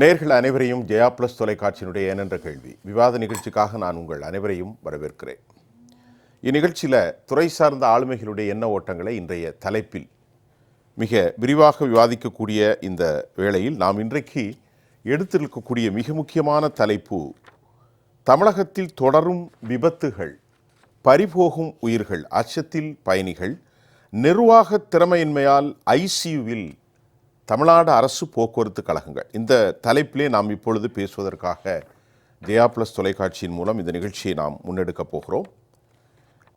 நேர்கள் அனைவரையும் ஜெயா பிளஸ் தொலைக்காட்சியினுடைய ஏனென்ற கேள்வி விவாத நிகழ்ச்சிக்காக நான் உங்கள் அனைவரையும் வரவேற்கிறேன். இந்நிகழ்ச்சியில் துறை சார்ந்த ஆளுமைகளுடைய எண்ண ஓட்டங்களை இன்றைய தலைப்பில் மிக விரிவாக விவாதிக்கக்கூடிய இந்த வேளையில் நாம் இன்றைக்கு எடுத்திருக்கக்கூடிய மிக முக்கியமான தலைப்பு தமிழகத்தில் தொடரும் விபத்துகள், பறிபோகும் உயிர்கள், அச்சத்தில் பயணிகள், நிர்வாக திறமையின்மையால் ஐசியூவில் தமிழ்நாடு அரசு போக்குவரத்து கழகங்கள். இந்த தலைப்பிலே நாம் இப்பொழுது பேசுவதற்காக ஜெயா பிளஸ் தொலைக்காட்சியின் மூலம் இந்த நிகழ்ச்சியை நாம் முன்னெடுக்கப் போகிறோம்.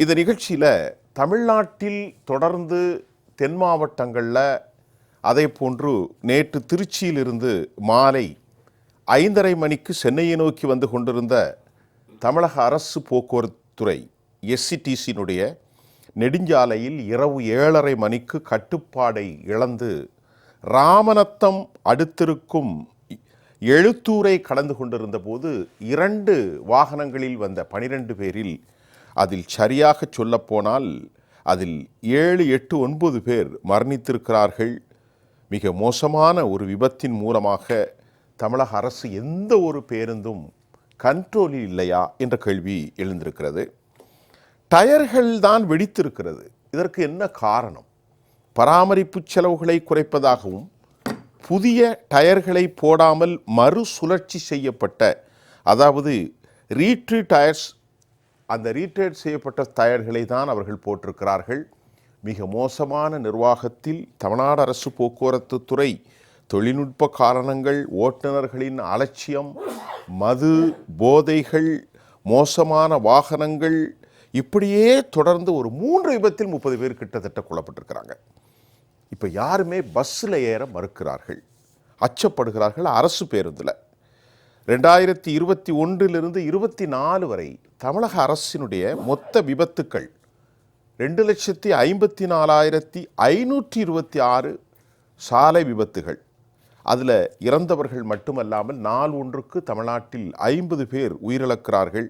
இந்த நிகழ்ச்சியில் தமிழ்நாட்டில் தொடர்ந்து தென் மாவட்டங்களில், அதே போன்று நேற்று திருச்சியிலிருந்து மாலை 5:30 மணிக்கு சென்னையை நோக்கி வந்து கொண்டிருந்த தமிழக அரசு போக்குவரத்துறை எஸ்சிடிசியினுடைய நெடுஞ்சாலையில் இரவு 7:30 மணிக்கு கட்டுப்பாடை இழந்து ராமநத்தம் அடுத்திருக்கும் எழுத்தூரை கடந்து கொண்டிருந்த போது 2 வாகனங்களில் வந்த 12 பேரில் அதில் சரியாக சொல்லப்போனால் அதில் 7, 8, 9 பேர் மரணித்திருக்கிறார்கள். மிக மோசமான ஒரு விபத்தின் மூலமாக தமிழக அரசு எந்த ஒரு பேருந்தும் கண்ட்ரோலில் இல்லையா என்ற கேள்வி எழுந்திருக்கிறது. டயர்கள் தான் வெடித்திருக்கிறது. இதற்கு என்ன காரணம்? பராமரிப்பு செலவுகளை குறைப்பதாகவும் புதிய டயர்களை போடாமல் மறுசுழற்சி செய்யப்பட்ட, அதாவது ரீட்ரீட் டயர்ஸ், அந்த ரீட்ரீட் செய்யப்பட்ட டயர்களை தான் அவர்கள் போட்டிருக்கிறார்கள். மிக மோசமான நிர்வாகத்தில் தமிழ்நாடு அரசு போக்குவரத்து துறை, தொழில்நுட்ப காரணங்கள், ஓட்டுநர்களின் அலட்சியம், மது, போதைகள், மோசமான வாகனங்கள், இப்படியே தொடர்ந்து ஒரு 3 விபத்தில் 30 பேர் கிட்டத்தட்ட கொல்லப்பட்டிருக்கிறாங்க. இப்போ யாருமே பஸ்ஸில் ஏற மறுக்கிறார்கள், அச்சப்படுகிறார்கள். அரசு பேருந்தில் 2021 24 வரை தமிழக அரசினுடைய மொத்த விபத்துக்கள் 2,54,526 சாலை விபத்துகள். அதில் இறந்தவர்கள் மட்டுமல்லாமல் நாள் ஒன்றுக்கு தமிழ்நாட்டில் 50 பேர் உயிரிழக்கிறார்கள்.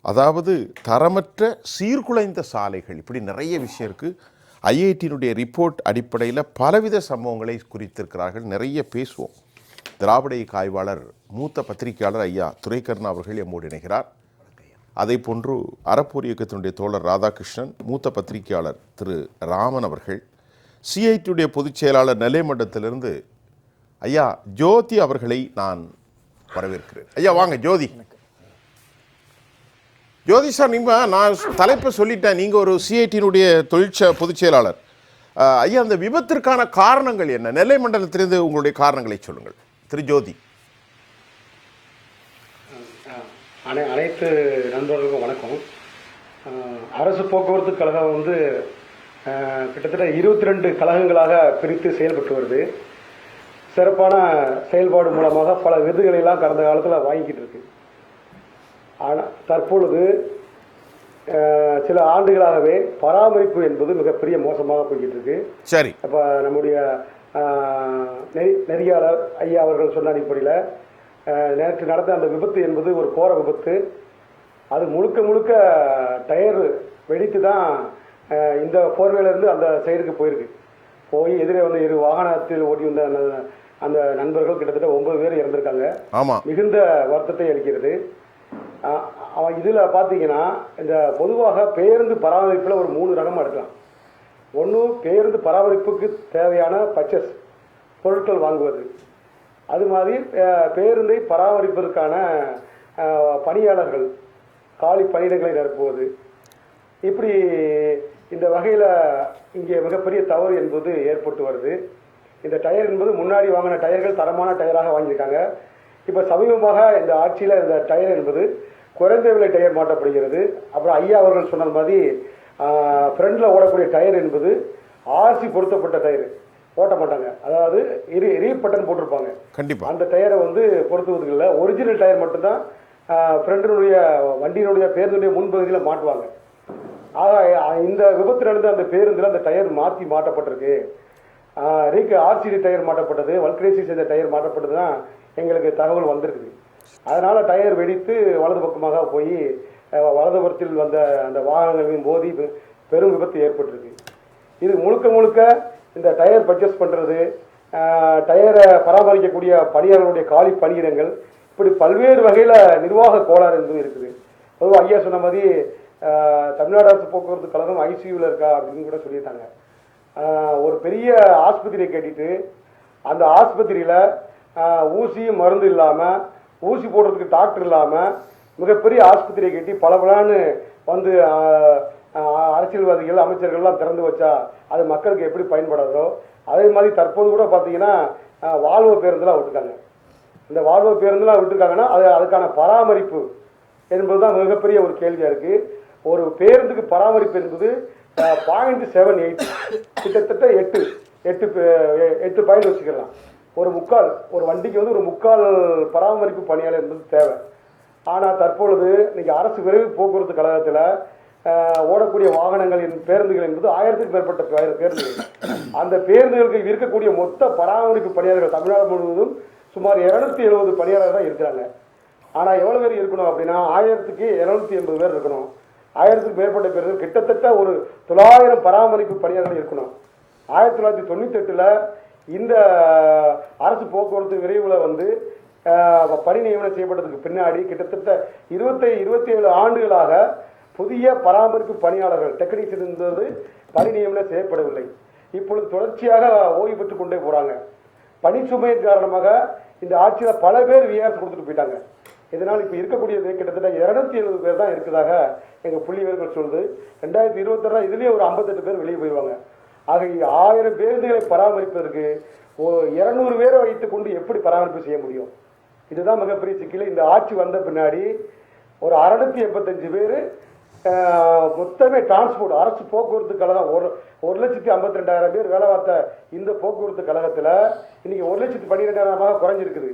அதாவது தரமற்ற சீர்குலைந்த சாலைகள், இப்படி நிறைய விஷயம் இருக்குது. ஐஐடியினுடைய ரிப்போர்ட் அடிப்படையில் பலவித சம்பவங்களை குறித்திருக்கிறார்கள். நிறைய பேசுவோம். திராவிட ஆய்வாளர், மூத்த பத்திரிகையாளர் ஐயா துரைக்கண்ணா அவர்கள் எம்மோடு இணைகிறார். அதே போன்று அறப்போர் இயக்கத்தினுடைய தோழர் ராதாகிருஷ்ணன், மூத்த பத்திரிகையாளர் திரு ராமன் அவர்கள், சிஐடியுடைய பொதுச் செயலாளர் நெல்லை மண்டலத்திலிருந்து ஐயா ஜோதி அவர்களை நான் வரவேற்கிறேன். ஐயா வாங்க. ஜோதி சார், நான் தலைப்பை சொல்லிட்டேன். நீங்கள் ஒரு சிஐடியினுடைய பொதுச் செயலாளர். ஐயா, அந்த விபத்திற்கான காரணங்கள் என்ன? நெல்லை மண்டலத்திலிருந்து உங்களுடைய காரணங்களை சொல்லுங்கள் திரு ஜோதி. அனைத்து நண்பர்களுக்கும் வணக்கம். அரசு போக்குவரத்து கழகம் கிட்டத்தட்ட 22 கழகங்களாக பிரித்து செயல்பட்டு வருது. சிறப்பான செயல்பாடு மூலமாக பல விருதுகளை எல்லாம் கடந்த காலத்தில் வாங்கிக்கிட்டு இருக்கு. ஆனால் தற்பொழுது சில ஆண்டுகளாகவே பராமரிப்பு என்பது மிகப்பெரிய மோசமாக போய்கிட்டு இருக்கு. சரி, அப்போ நம்முடைய நெறியாளர் ஐயா அவர்கள் சொன்ன அடிப்படையில் நேற்று நடந்த அந்த விபத்து என்பது ஒரு கோர விபத்து. அது முழுக்க டயர் வெடித்து தான் இந்த போர்வேலேருந்து அந்த சைடுக்கு போய் எதிரே 2 வாகனத்தில் ஓட்டி வந்த அந்த நண்பர்கள் கிட்டத்தட்ட 9 பேர் இறந்திருக்காங்க. மிகுந்த வருத்தத்தை அளிக்கிறது. இதில் பார்த்தீங்கன்னா, இந்த பொதுவாக பேருந்து பராமரிப்பில் ஒரு 3 ரகம் எடுக்கலாம். ஒன்று, பேருந்து பராமரிப்புக்கு தேவையான பர்ச்சேஸ் பொருட்கள் வாங்குவது. அது மாதிரி பேருந்தை பராமரிப்பதற்கான பணியாளர்கள், காலி பணியிடங்களை நிரப்புவது. இப்படி இந்த வகையில் இங்கே மிகப்பெரிய தவறு என்பது ஏற்பட்டு வருது. இந்த டயர் என்பது முன்னாடி வாங்கின டயர்கள் தரமான டயராக வாங்கியிருக்காங்க. இப்போ சமீபமாக இந்த ஆட்சியில் இந்த டயர் என்பது குறைந்த விலை டயர் மாட்டப்படுகிறது. அப்புறம் ஐயா அவர்கள் சொன்ன மாதிரி ஃப்ரண்டில் ஓடக்கூடிய டயர் என்பது ஆர்சி பொருத்தப்பட்ட டயர் ஓட்ட மாட்டாங்க. அதாவது ரீபட்டன் போட்டிருப்பாங்க. கண்டிப்பாக அந்த டயரை பொருத்துவதுக்கு இல்லை, ஒரிஜினல் டயர் மட்டும்தான் ஃப்ரண்டினுடைய வண்டியினுடைய பேருந்துடைய முன்பகுதியில் மாட்டுவாங்க. ஆக இந்த விபத்து நடந்த அந்த பேருந்தில் அந்த டயர் மாட்டப்பட்டிருக்கு. ஆர்சிடி டயர் மாட்டப்பட்டது, வல்கரைசி செய்த டயர் மாட்டப்பட்டது தான் எங்களுக்கு தகவல் வந்திருக்குது. அதனால் டயர் வெடித்து வலது பக்கமாக போய் வலதுபுறத்தில் வந்த அந்த வாகனங்களையும் மோதி பெரும் விபத்து ஏற்பட்டிருக்கு. இது முழுக்க இந்த டயர் பர்ச்சேஸ் பண்ணுறது, டயரை பராமரிக்கக்கூடிய பணியாளர்களுடைய காலி பணியிடங்கள், இப்படி பல்வேறு வகையில் நிர்வாக கோளாறு என்பது இருக்குது. பொதுவாக ஐயா சொன்ன மாதிரி தமிழ்நாடு அரசு போக்குவரத்து கழகம் ஐசியூவில் இருக்கா அப்படின்னு கூட சொல்லியிருக்காங்க. ஒரு பெரிய ஆஸ்பத்திரியை கட்டிட்டு அந்த ஆஸ்பத்திரியில் ஊசி மருந்து இல்லாமல், ஊசி போடுறதுக்கு டாக்டர் இல்லாமல் மிகப்பெரிய ஆஸ்பத்திரியை கட்டி பலபலான்னு வந்து அரசியல்வாதிகள் அமைச்சர்கள்லாம் திறந்து வச்சா அது மக்களுக்கு எப்படி பயன்படாதோ அதே மாதிரி தற்போது கூட பார்த்தீங்கன்னா வால்வோ பேருந்துலாம் விட்டுருக்காங்க. இந்த வால்வோ பேருந்துலாம் விட்டுருக்காங்கன்னா அதுக்கான பராமரிப்பு என்பது தான் மிகப்பெரிய ஒரு கேள்வியாக இருக்குது. ஒரு பேருந்துக்கு பராமரிப்பு என்பது 0.78, கிட்டத்தட்ட 8 பாயிண்ட் வச்சுக்கலாம். ஒரு வண்டிக்கு வந்து ஒரு முக்கால் பராமரிப்பு பணியாளர் என்பது தேவை. ஆனால் தற்பொழுது இன்னைக்கு அரசு விரைவு போக்குவரத்து கழகத்தில் ஓடக்கூடிய வாகனங்கள் பேருந்துகள் என்பது 1000க்கும் மேற்பட்ட பேருந்துகள். அந்த பேருந்துகளுக்கு இருக்கக்கூடிய மொத்த பராமரிப்பு பணியாளர்கள் தமிழ்நாடு முழுவதும் சுமார் 270 பணியாளர்கள் தான் இருக்கிறாங்க. ஆனால் எவ்வளோ பேர் இருக்கணும் அப்படின்னா 1000க்கு 280 பேர் இருக்கணும். 1000க்கும் மேற்பட்ட பேர்கள், கிட்டத்தட்ட ஒரு 900 பராமரிப்பு பணியாளர்கள் இருக்கணும். 1998ல் இந்த அரசு போக்குவரத்து விரைவில் வந்து பணி நியமனம் செய்யப்பட்டதுக்கு பின்னாடி கிட்டத்தட்ட 27 ஆண்டுகளாக புதிய பராமரிப்பு பணியாளர்கள் டெக்னீஷியன் என்பது பணி நியமனம் செய்யப்படவில்லை. இப்பொழுது தொடர்ச்சியாக ஓய்வு பெற்றுக் கொண்டே போறாங்க. பணிச்சுமையின் காரணமாக இந்த ஆட்சியில் பல பேர் விஆர்எஸ் கொடுத்துட்டு போயிட்டாங்க. இதனால் இப்போ இருக்கக்கூடியது கிட்டத்தட்ட 270 பேர் தான் இருக்கிறதாக எங்கள் புள்ளி விவரங்கள் சொல்லுது. 2026 இதுலேயே ஒரு 58 பேர் வெளியே போயிடுவாங்க. ஆக 1000 பேருந்துகளை பராமரிப்பதற்கு 200 பேரை வைத்துக் கொண்டு எப்படி பராமரிப்பு செய்ய முடியும்? இதுதான் மிகப்பெரிய சிக்கல். இந்த ஆட்சி வந்த பின்னாடி ஒரு 685 பேர் மொத்தமே டிரான்ஸ்போர்ட் அரசு போக்குவரத்து கழகம் 1,52,000 பேர் வேலை பார்த்த இந்த போக்குவரத்து கழகத்தில் இன்னைக்கு 1,12,000 குறைஞ்சிருக்குது.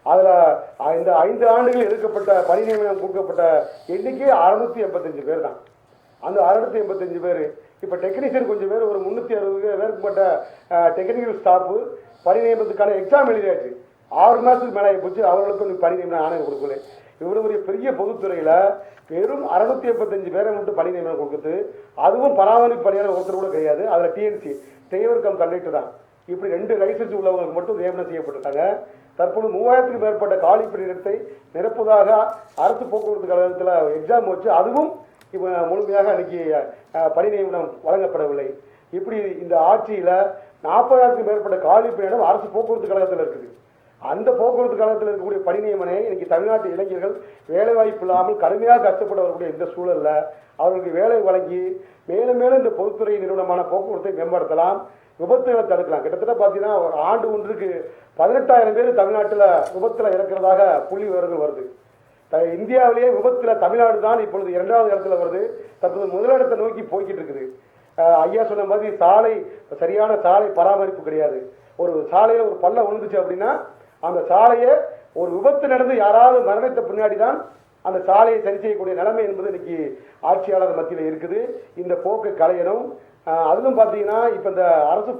அதில் இந்த 5 ஆண்டுகள் எடுக்கப்பட்ட பணி நியமனம் கொடுக்கப்பட்ட எண்ணிக்கை 685 பேர் தான். அந்த 685 பேர் இப்போ டெக்னீஷியன் கொஞ்சம் பேர், ஒரு 360 பேருக்கு பட்ட டெக்னிக்கல் ஸ்டாஃபு பணி நியமனத்துக்கான எக்ஸாம் எழுதியாச்சு. 6 மாதத்துக்கு மேலே போச்சு, அவர்களுக்கு பணி நியமனம் ஆணையம் கொடுக்கல. இவ்வளவு ஒரு பெரிய பொதுத்துறையில் வெறும் 685 பேரை மட்டும் பணி நியமனம் கொடுக்குது. அதுவும் பராமரிப்பு பணியாளர் ஒருத்தர் கூட கிடையாது. அதில் டிஎன்சி டிரைவர் கம் கண்டக்டர் தான். இப்படி 2 லைசன்ஸ் உள்ளவங்களுக்கு மட்டும் நியமனம் செய்யப்பட்டிருக்காங்க. தற்போது 3000க்கும் மேற்பட்ட காலி பணியிடத்தை நிரப்புவதாக அரசு போக்குவரத்து கழகத்தில் எக்ஸாம் வச்சு அதுவும் இப்போ முழுமையாக அன்னைக்கு பணி நியமனம் வழங்கப்படவில்லை. இப்படி இந்த ஆட்சியில் 40,000க்கும் மேற்பட்ட காலி பணியிடம் அரசு போக்குவரத்து கழகத்தில் இருக்குது. அந்த போக்குவரத்து கழகத்தில் இருக்கக்கூடிய பணி நியமனை இன்னைக்கு தமிழ்நாட்டு இளைஞர்கள் வேலைவாய்ப்பு இல்லாமல் கடுமையாக கஷ்டப்பட வரக்கூடிய இந்த சூழலில் அவர்களுக்கு வேலை வழங்கி மேலும் மேலும் இந்த பொதுத்துறை நிறுவனமான போக்குவரத்தை மேம்படுத்தலாம், விபத்துகளை தடுக்கலாம். கிட்டத்தட்ட பார்த்தீங்கன்னா ஒரு ஆண்டு ஒன்றுக்கு 18,000 பேர் தமிழ்நாட்டில் விபத்தில் இறக்கிறதாக புள்ளி விவரங்கள் வருது. இந்தியாவிலேயே விபத்தில் தமிழ்நாடு தான் இப்பொழுது 2வது இடத்துல வருது. தற்போது முதலிடத்தை நோக்கி போய்கிட்டு இருக்குது. ஐயா சொன்ன மாதிரி சரியான சாலை பராமரிப்பு கிடையாது. ஒரு சாலையில் ஒரு பள்ளம் விழுந்துச்சு அப்படின்னா அந்த சாலையை ஒரு விபத்து நடந்து யாராவது மரணித்த பின்னாடி தான் அந்த சாலையை சரி செய்யக்கூடிய நிலைமை என்பது இன்னைக்கு ஆட்சியாளர் மத்தியில் இருக்குது. இந்த போக்கை களையணும். அதிலும் பார்த்தீங்கன்னா இப்போ இந்த அரசு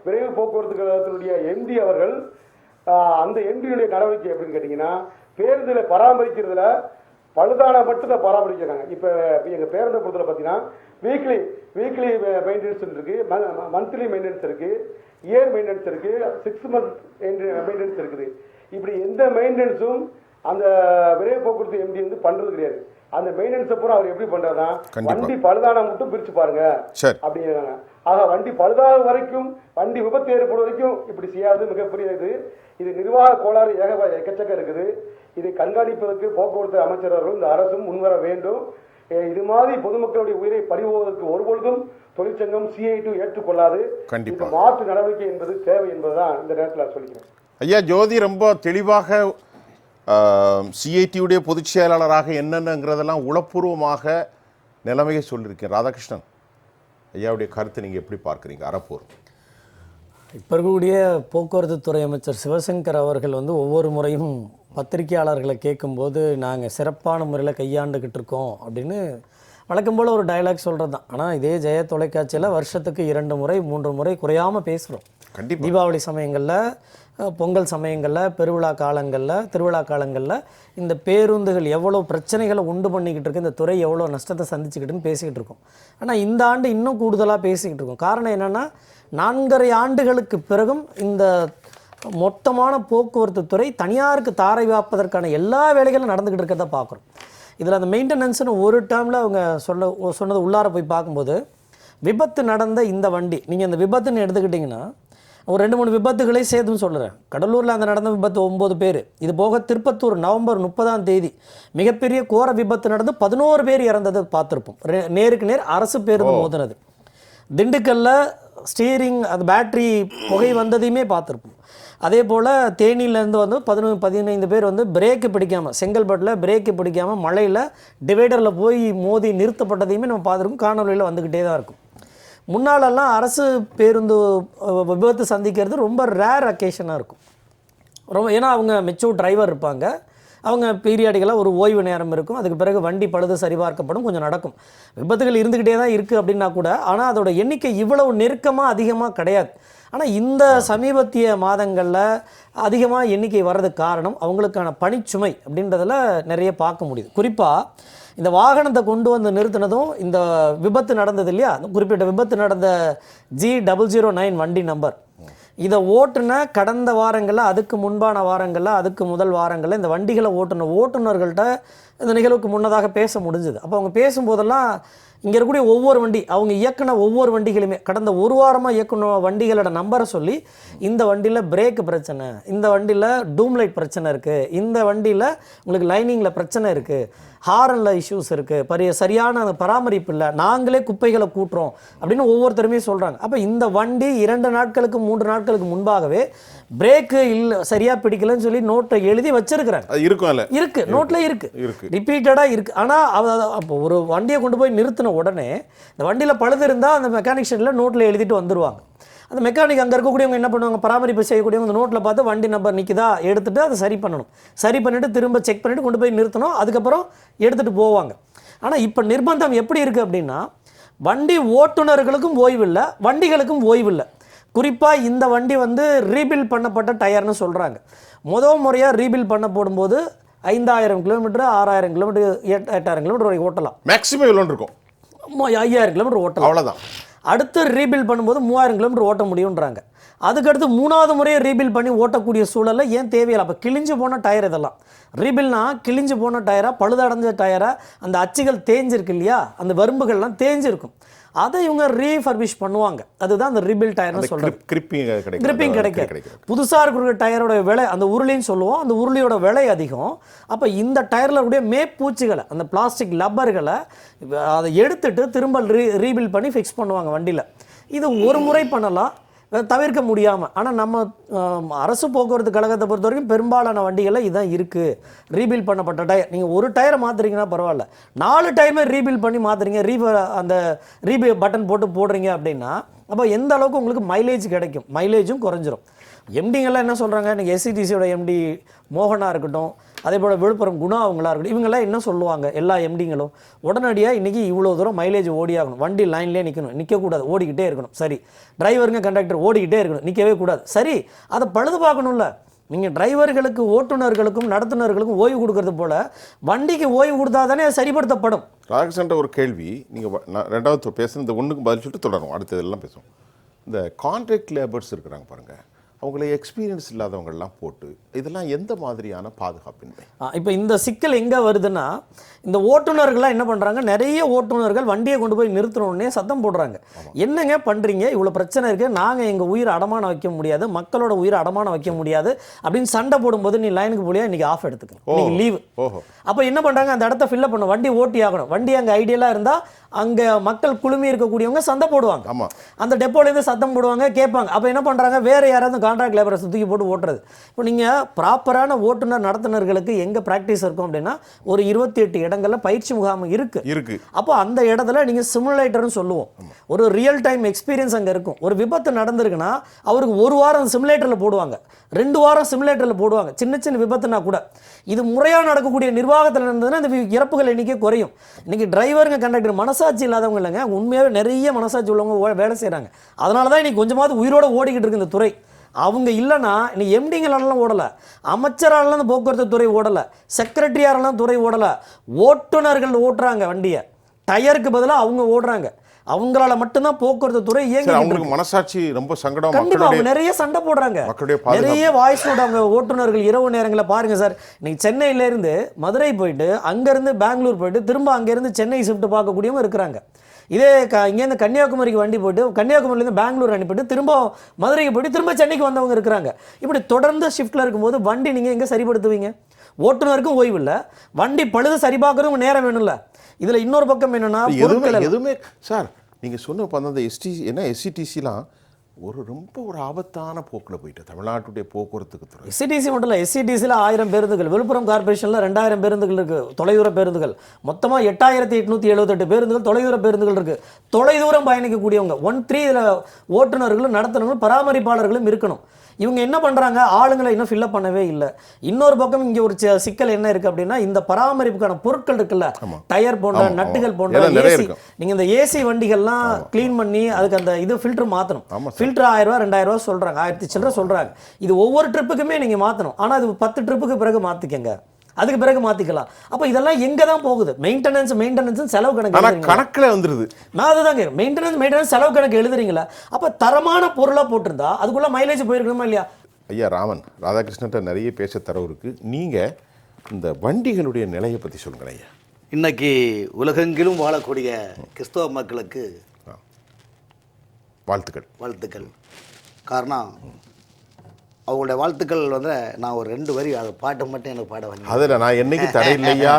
விரைவு போக்குவரத்து கழகத்தினுடைய எம்டி அவர்கள் அந்த எம்டியுடைய நடவடிக்கை எப்படின்னு கேட்டிங்கன்னா பேருந்துகளை பராமரிக்கிறதுல பழுதான மட்டும்தான் பராமரிக்கிறாங்க. இப்போ எங்கள் பேருந்தை பொறுத்தவரை பார்த்தீங்கன்னா வீக்லி மெயின்டெனன்ஸ் இருக்குது, மந்த்லி மெயின்டெனன்ஸ் இருக்குது, இயர் மெயின்டெனன்ஸ் இருக்குது, 6 மந்த் மெயின்டெனன்ஸ் இருக்குது. இப்படி எந்த மெயின்டெனன்ஸும் அந்த விரைவு போக்குவரத்து எம்டி வந்து பண்ணுறது கிடையாது. அந்த மெயின்டெனன்ஸை பூரா அவர் எப்படி பண்ணுறதுனா வண்டி பழுதான மட்டும் பிரித்து பாருங்க அப்படிங்கிறாங்க. ஆக வண்டி பழுதாத வரைக்கும், வண்டி விபத்து ஏற்படும் வரைக்கும் இப்படி செய்யாது. மிகப்பெரிய இது நிர்வாக கோளாறு எக்கச்சக்க இருக்குது. இதை கண்காணிப்பதற்கு போக்குவரத்து அமைச்சர்கள் இந்த அரசும் முன்வர வேண்டும். இது மாதிரி பொதுமக்களுடைய உயிரை பறிவோவதற்கு ஒருபொழுதும் தொழிற்சங்கம் CIT ஏற்றுக்கொள்ளாது. மாற்று நடவடிக்கை என்பது தேவை என்பதுதான் இந்த நேரத்தில் சொல்லிக்கிறேன். ஐயா ஜோதி ரொம்ப தெளிவாக CIT-உடைய பொதுச் செயலாளராக என்னென்னங்கிறதெல்லாம் உளப்பூர்வமாக நிலைமையை சொல்லியிருக்கேன். ராதாகிருஷ்ணன் ஐயாவுடைய கருத்தை நீங்கள் எப்படி பார்க்குறீங்க? அறப்போர் இப்போ இருக்கக்கூடிய போக்குவரத்து துறை அமைச்சர் சிவசங்கர் அவர்கள் வந்து ஒவ்வொரு முறையும் பத்திரிகையாளர்களை கேட்கும்போது நாங்கள் சிறப்பான முறையில் கையாண்டுக்கிட்டு இருக்கோம் அப்படின்னு வழக்கம் போல் ஒரு டயலாக் சொல்கிறது தான். ஆனால் இதே ஜெய தொலைக்காட்சியில் வருஷத்துக்கு 2 முறை 3 முறை குறையாமல் பேசுகிறோம். தீபாவளி சமயங்களில் பொங்கல் சமயங்களில், திருவிழா காலங்களில் இந்த பேருந்துகள் எவ்வளோ பிரச்சனைகளை உண்டு பண்ணிக்கிட்டு இருக்கு, இந்த துறை எவ்வளோ நஷ்டத்தை சந்திச்சுக்கிட்டுன்னு பேசிக்கிட்டு இருக்கோம். ஆனால் இந்த ஆண்டு இன்னும் கூடுதலாக பேசிக்கிட்டு இருக்கோம். காரணம் என்னென்னா, 4.5 ஆண்டுகளுக்கு பிறகும் இந்த மொத்தமான போக்குவரத்து துறை தனியாருக்கு தாரை வாப்பதற்கான எல்லா வேலைகளும் நடந்துக்கிட்டு இருக்கிறத பார்க்குறோம். இதில் அந்த மெயின்டெனன்ஸ்னு ஒரு டேர்மில் அவங்க சொன்னது உள்ளார போய் பார்க்கும்போது, விபத்து நடந்த இந்த வண்டி, நீங்கள் இந்த விபத்துன்னு எடுத்துக்கிட்டிங்கன்னா ஒரு 2-3 விபத்துகளை சேர்த்துன்னு சொல்கிறேன். கடலூரில் அந்த நடந்த விபத்து 9 பேர். இது போக திருப்பத்தூர் நவம்பர் 30 மிகப்பெரிய கோர விபத்து நடந்து 11 பேர் இறந்ததை பார்த்துருப்போம். நேருக்கு நேர் அரசு பேருந்து மோதினது. திண்டுக்கல்லில் ஸ்டீரிங் அது பேட்ரி புகை வந்ததையுமே பார்த்துருப்போம். அதே போல் தேனியிலேருந்து வந்து 15 பேர் வந்து பிரேக்கு பிடிக்காமல், செங்கல்பட்டில் பிரேக்கு பிடிக்காமல் மழையில் டிவைடரில் போய் மோதி நிறுத்தப்பட்டதையுமே நம்ம பார்த்துருக்கோம். காணொலியில் வந்துக்கிட்டே தான் இருக்கும். முன்னாலெல்லாம் அரசு பேருந்து விபத்து சந்திக்கிறது ரொம்ப ரேர் அக்கேஷனாக இருக்கும். ஏன்னா அவங்க மெச்சூர் டிரைவர் இருப்பாங்க, அவங்க பீரியாடிக்கலாக ஒரு ஓய்வு நேரம் இருக்கும், அதுக்கு பிறகு வண்டி பழுது சரிபார்க்கப்படும், கொஞ்சம் நடக்கும். விபத்துகள் இருந்துக்கிட்டே தான் இருக்குது அப்படின்னா கூட, ஆனால் அதோட எண்ணிக்கை இவ்வளவு நெருக்கமாக அதிகமாக கிடையாது. ஆனால் இந்த சமீபத்திய மாதங்களில் அதிகமாக எண்ணிக்கை வர்றதுக்கு காரணம் அவங்களுக்கான பணிச்சுமை அப்படின்றதில் நிறைய பார்க்க முடியுது. குறிப்பாக இந்த வாகனத்தை கொண்டு வந்து நிறுத்தினதும், இந்த விபத்து நடந்தது இல்லையா, குறிப்பிட்ட விபத்து நடந்த G009 வண்டி நம்பர், இதை ஓட்டுன கடந்த வாரங்களில், அதுக்கு முன்பான வாரங்களில், அதுக்கு முதல் வாரங்களில் இந்த வண்டிகளை ஓட்டுன ஓட்டுநர்கள்ட்ட இந்த நிகழ்வுக்கு முன்னதாக பேச முடிஞ்சுது. அப்போ அவங்க பேசும்போதெல்லாம் இங்கே இருக்கக்கூடிய ஒவ்வொரு வண்டி, அவங்க இயக்குன ஒவ்வொரு வண்டிகளுமே கடந்த ஒரு வாரமாக இயக்குன வண்டிகளோட நம்பரை சொல்லி, இந்த வண்டியில் பிரேக்கு பிரச்சனை, இந்த வண்டியில் டூம்லைட் பிரச்சனை இருக்குது, இந்த வண்டியில் உங்களுக்கு லைனிங்கில் பிரச்சனை இருக்குது, ஹாரனில் இஷ்யூஸ் இருக்குது, சரியான அந்த பராமரிப்பு இல்லை, நாங்களே குப்பைகளை கூட்டுறோம் அப்படின்னு ஒவ்வொருத்தருமே சொல்கிறாங்க. அப்போ இந்த வண்டி 2 நாட்களுக்கு 3 நாட்களுக்கு முன்பாகவே பிரேக்கு இல்லை, சரியாக பிடிக்கலன்னு சொல்லி நோட்டை எழுதி வச்சிருக்கிறாங்க. இருக்குது, நோட்டில் இருக்குது, ரிப்பீட்டடாக இருக்குது. ஆனால் அப்போ ஒரு வண்டியை கொண்டு போய் நிறுத்தின உடனே இந்த வண்டியில் பழுது இருந்தால் அந்த மெக்கானிக் ஷெட்டில் நோட்டில் எழுதிட்டு வந்துடுவாங்க. அந்த மெக்கானிக் அங்கே இருக்கக்கூடியவங்க என்ன பண்ணுவாங்க, பராமரிப்பு செய்யக்கூடியவங்க அந்த நோட்டில் பார்த்து வண்டி நம்பர் நிற்குதா எடுத்துகிட்டு அதை சரி பண்ணணும், சரி பண்ணிவிட்டு திரும்ப செக் பண்ணிவிட்டு கொண்டு போய் நிறுத்தணும், அதுக்கப்புறம் எடுத்துகிட்டு போவாங்க. ஆனால் இப்போ நிர்பந்தம் எப்படி இருக்குது அப்படின்னா, வண்டி ஓட்டுநர்களுக்கும் ஓய்வில்லை, வண்டிகளுக்கும் ஓய்வில்லை. குறிப்பாக இந்த வண்டி வந்து ரீபில்ட் பண்ணப்பட்ட டயர்னு சொல்கிறாங்க. முறையாக ரீபில்ட் பண்ண போடும்போது 5000 கிலோமீட்டர், 6000 கிலோமீட்டர், 8000 கிலோமீட்டர் வரைக்கும் ஓட்டலாம். மேக்ஸிமம் எவ்வளோ இருக்கும்? 5000 கிலோமீட்டர் ஓட்டலாம், அவ்வளோதான். அடுத்து ரீபில்ட் பண்ணும்போது 3000 கிலோமீட்டர் ஓட்ட முடியுன்றாங்க. அதுக்கடுத்து 3வது முறையை ரீபில்ட் பண்ணி ஓட்டக்கூடிய சூழலில் ஏன் தேவையில்லை? அப்போ கிழிஞ்சு போன டயர் இதெல்லாம் ரீபில்னா, கிழிஞ்சு போன டயராக, பழுதடைஞ்ச டயராக, அந்த அச்சுகள் தேஞ்சிருக்கு இல்லையா, அந்த வரும்புகள்லாம் தேஞ்சிருக்கும், அதை இவங்க ரீஃபர்பிஷ் பண்ணுவாங்க. அதுதான் அந்த ரீபில்ட் டயர்னு சொல்கிறது. கிரிப்பிங் கிடைக்காது. புதுசாக இருக்கிற டயரோட விலை, அந்த உருளின்னு சொல்லுவோம், அந்த உருளியோட விலை அதிகம். அப்போ இந்த டயரில் கூடிய மேற்பூச்சிகளை, அந்த பிளாஸ்டிக் லப்பர்களை அதை எடுத்துட்டு திரும்ப ரீபில்ட் பண்ணி ஃபிக்ஸ் பண்ணுவாங்க வண்டியில். இது ஒரு முறை பண்ணலாம், தவிர்க்க முடியாமல். ஆனால் நம்ம அரசு போக்குவரத்து கழகத்தை பொறுத்த வரைக்கும் பெரும்பாலான வண்டிகளில் இதுதான் இருக்குது, ரீபில்ட் பண்ணப்பட்ட டயர். நீங்கள் ஒரு டயரை மாற்றுறீங்கன்னா பரவாயில்ல, 4 டைமே ரீபில்ட் பண்ணி மாற்றுறீங்க, அந்த பட்டன் போட்டு போடுறீங்க அப்படின்னா, அப்போ எந்த அளவுக்கு உங்களுக்கு மைலேஜ் கிடைக்கும், மைலேஜும் குறைஞ்சிரும். எம்டிங்கெல்லாம் என்ன சொல்கிறாங்க, இன்றைக்கி எஸ்சிடிசியோட எம்டி மோகனாக இருக்கட்டும், அதே போல் விழுப்புரம் குணா அவங்களா இருக்கட்டும், இவங்கெல்லாம் என்ன சொல்லுவாங்க, எல்லா எம்டிங்களும் உடனடியாக இன்றைக்கி இவ்வளோ தூரம் மைலேஜ் ஓடியாகணும், வண்டி லைன்லேயே நிற்கக்கூடாது, ஓடிக்கிட்டே இருக்கணும். சரி, டிரைவருங்க கண்டக்டர் ஓடிக்கிட்டே இருக்கணும், நிற்கவே கூடாது. சரி, அதை பழுது பார்க்கணும்ல. நீங்கள் டிரைவர்களுக்கு, ஓட்டுநர்களுக்கும் நடத்துனர்களுக்கும் ஓய்வு கொடுக்கறது போல் வண்டிக்கு ஓய்வு கொடுத்தா தானே அது சரிப்படுத்தப்படும். ராகசன்ற ஒரு கேள்வி, நீங்கள் 2வது பேசுகிற இந்த ஒன்றுக்கு பதில் சொல்லிட்டு தொடரும், அடுத்ததெல்லாம் பேசுவோம். இந்த கான்ட்ராக்ட் லேபர்ஸ் இருக்கிறாங்க பாருங்கள், அவங்களை எக்ஸ்பீரியன்ஸ் இல்லாதவங்கள்லாம் போட்டு இதெல்லாம் எந்த மாதிரியான பாதுகாப்பின்மை? இப்போ இந்த சிக்கல் எங்கே வருதுன்னா, இந்த ஓட்டுநர்கள்லாம் என்ன பண்ணுறாங்க, நிறைய ஓட்டுநர்கள் வண்டியை கொண்டு போய் நிறுத்தினோடனே சத்தம் போடுறாங்க, என்னங்க பண்ணுறீங்க, இவ்வளோ பிரச்சனை இருக்குது, நாங்கள் எங்கள் உயிரை அடமானம் வைக்க முடியாது, மக்களோட உயிரை அடமானம் வைக்க முடியாது அப்படின்னு சண்டை போடும்போது, நீ லைனுக்கு போலியா, இன்றைக்கி ஆஃப் எடுத்துக்க, இன்றைக்கி லீவு. அப்போ என்ன பண்ணுறாங்க, அந்த இடத்த ஃபில்லப் பண்ண வண்டி ஓட்டி ஆகணும். வண்டி அங்கே ஐடியலாக இருந்தால் அங்கே மக்கள் குழுமி இருக்கக்கூடியவங்க சண்டை போடுவாங்க, அந்த டெப்போலேருந்து சத்தம் போடுவாங்க, கேட்பாங்க. அப்போ என்ன பண்ணுறாங்க, வேறு யாராவது கான்ட்ராக்ட் லேபரை தூக்கி போட்டு ஓட்டுறது. இப்போ நீங்கள் ப்ராப்பரான ஓட்டுநர் நடத்துனர்களுக்கு எங்கே ப்ராக்டிஸ் இருக்கும் அப்படின்னா, ஒரு 28 இடங்களில் பயிற்சி முகாம் இருக்குது. அப்போ அந்த இடத்துல நீங்கள் சிமுலேட்டர்னு சொல்லுவோம், ஒரு ரியல் டைம் எக்ஸ்பீரியன்ஸ் அங்கே இருக்கும். ஒரு விபத்து நடந்திருக்குன்னா அவருக்கு 1 வாரம் சிமுலேட்டரில் போடுவாங்க, 2 வாரம் சிமுலேட்டரில் போடுவாங்க, சின்ன சின்ன விபத்துனா கூட. இது முறையாக நடக்கக்கூடிய நிர்வாகத்தில் இருந்ததுன்னா இந்த இறப்புகள் எண்ணிக்கை குறையும். இன்றைக்கி டிரைவருங்க கண்டக்டர் மனசாட்சி இல்லாதவங்க இல்லைங்க, உண்மையாகவே நிறைய மனசாட்சி உள்ளவங்க வேலை செய்கிறாங்க. அதனால தான் இன்றைக்கி கொஞ்சமாவது உயிரோடு ஓடிக்கிட்டு இருக்கு இந்த துறை. அவங்க இல்லைன்னா இன்னைக்கு எம்டிங்களாலாம் ஓடலை, அமைச்சராலாம் அந்த போக்குவரத்து துறை ஓடலை, செக்ரட்டரியாரெல்லாம் துறை ஓடலை, ஓட்டுநர்கள் ஓட்டுறாங்க வண்டியை, டயருக்கு பதிலாக அவங்க ஓடுறாங்க. அவங்களால மட்டும்தான் போக்குவரத்து துறை இயங்கி. அவங்களுக்கு மனசாட்சி ரொம்ப சங்கடம். கண்டிப்பா அவங்க நிறைய சண்டை போடுறாங்க, நிறைய வாய்ஸ் நோட். அவங்க ஓட்டுநர்கள் இரவு நேரங்களில் பாருங்க சார், இன்னைக்கு சென்னையில இருந்து மதுரை போயிட்டு அங்கிருந்து பெங்களூர் போயிட்டு திரும்ப அங்கிருந்து சென்னை ஷிஃப்ட் பார்க்கக்கூடியவங்க இருக்கிறாங்க. இதே இங்கேருந்து கன்னியாகுமரிக்கு வண்டி போயிட்டு கன்னியாகுமரியிலேருந்து பெங்களூர் அனுப்பிட்டு திரும்ப மதுரைக்கு போயிட்டு திரும்ப சென்னைக்கு வந்தவங்க இருக்கிறாங்க. இப்படி தொடர்ந்து ஷிஃப்ட்டில் இருக்கும்போது வண்டி நீங்கள் எங்கே சரிப்படுத்துவீங்க? ஓட்டுநருக்கும் ஓய்வு இல்லை, வண்டி பழுது சரி பார்க்கறதும் நேரம் வேணும்ல. இதில் இன்னொரு பக்கம் என்னன்னா, எதுவுமே சார் நீங்கள் சொன்ன அந்த எஸ்சிடிசிலாம் ரொம்ப ஒரு ஆபத்தான போக்கில் போயிட்டு தமிழ்நாட்டுடைய போக்குவரத்துக்கு துறை. எஸ்சிடிசி மட்டும் இல்லை, எஸ்சிடிசியில் 1000 பேருந்துகள், விழுப்புரம் கார்பரேஷனில் 2000 பேருந்துகள் இருக்குது, தொலைதூர பேருந்துகள். மொத்தமாக 8878 பேருந்துகள் தொலைதூர பேருந்துகள் இருக்குது. தொலைதூரம் பயணிக்கக்கூடியவங்க 13 இதில் ஓட்டுநர்களும் நடத்துனர்களும் பராமரிப்பாளர்களும் இருக்கணும். இவங்க என்ன பண்ணுறாங்க, ஆளுங்களை இன்னும் ஃபில்லப் பண்ணவே இல்லை. இன்னொரு பக்கம் இங்கே ஒரு சிக்கல் என்ன இருக்குது அப்படின்னா, இந்த பராமரிப்புக்கான பொருட்கள் இருக்குல்ல, டயர் போன்ற நட்டுகள் போன்ற ஏசி, நீங்கள் இந்த ஏசி வண்டிகள்லாம் க்ளீன் பண்ணி அதுக்கு அந்த இது ஃபில்டர் மாற்றணும். ஃபில்டர் 1000 ரூபா 2000 ரூபா சொல்கிறாங்க, 1000 சில்லற சொல்கிறாங்க. இது ஒவ்வொரு ட்ரிப்புக்குமே நீங்கள் மாற்றணும். ஆனால் அது 10 ட்ரிப்புக்கு பிறகு மாற்றிக்கங்க, அதுக்கு பிறகு மாற்றிக்கலாம். அப்போ இதெல்லாம் எங்கே தான் போகுது? மெயின்டெனன்ஸ் செலவு கணக்கு கணக்கில் வந்துடுது. நான் அதுதாங்க மெயின்டெனன்ஸ் செலவு கணக்கு எழுதுறீங்களா? அப்போ தரமான பொருளாக போட்டிருந்தா அதுக்குள்ளே மைலேஜ் போயிருக்கணுமா இல்லையா? ஐயா ராமன் ராதாகிருஷ்ணன்ட்ட நிறைய பேச தரவு இருக்குது. நீங்கள் இந்த வண்டிகளுடைய நிலையை பற்றி சொல்லுங்கள் ஐயா. இன்னைக்கு உலகெங்கிலும் வாழக்கூடிய கிறிஸ்தவ மக்களுக்கு வாழ்த்துக்கள். காரணம் அவங்களுடைய வாழ்த்துக்கள் நான் ஒரு 2 வரி அது பாட்டு மட்டும் எனக்கு பாட வந்து அதில் நான் என்னைக்கு தடை இல்லையா,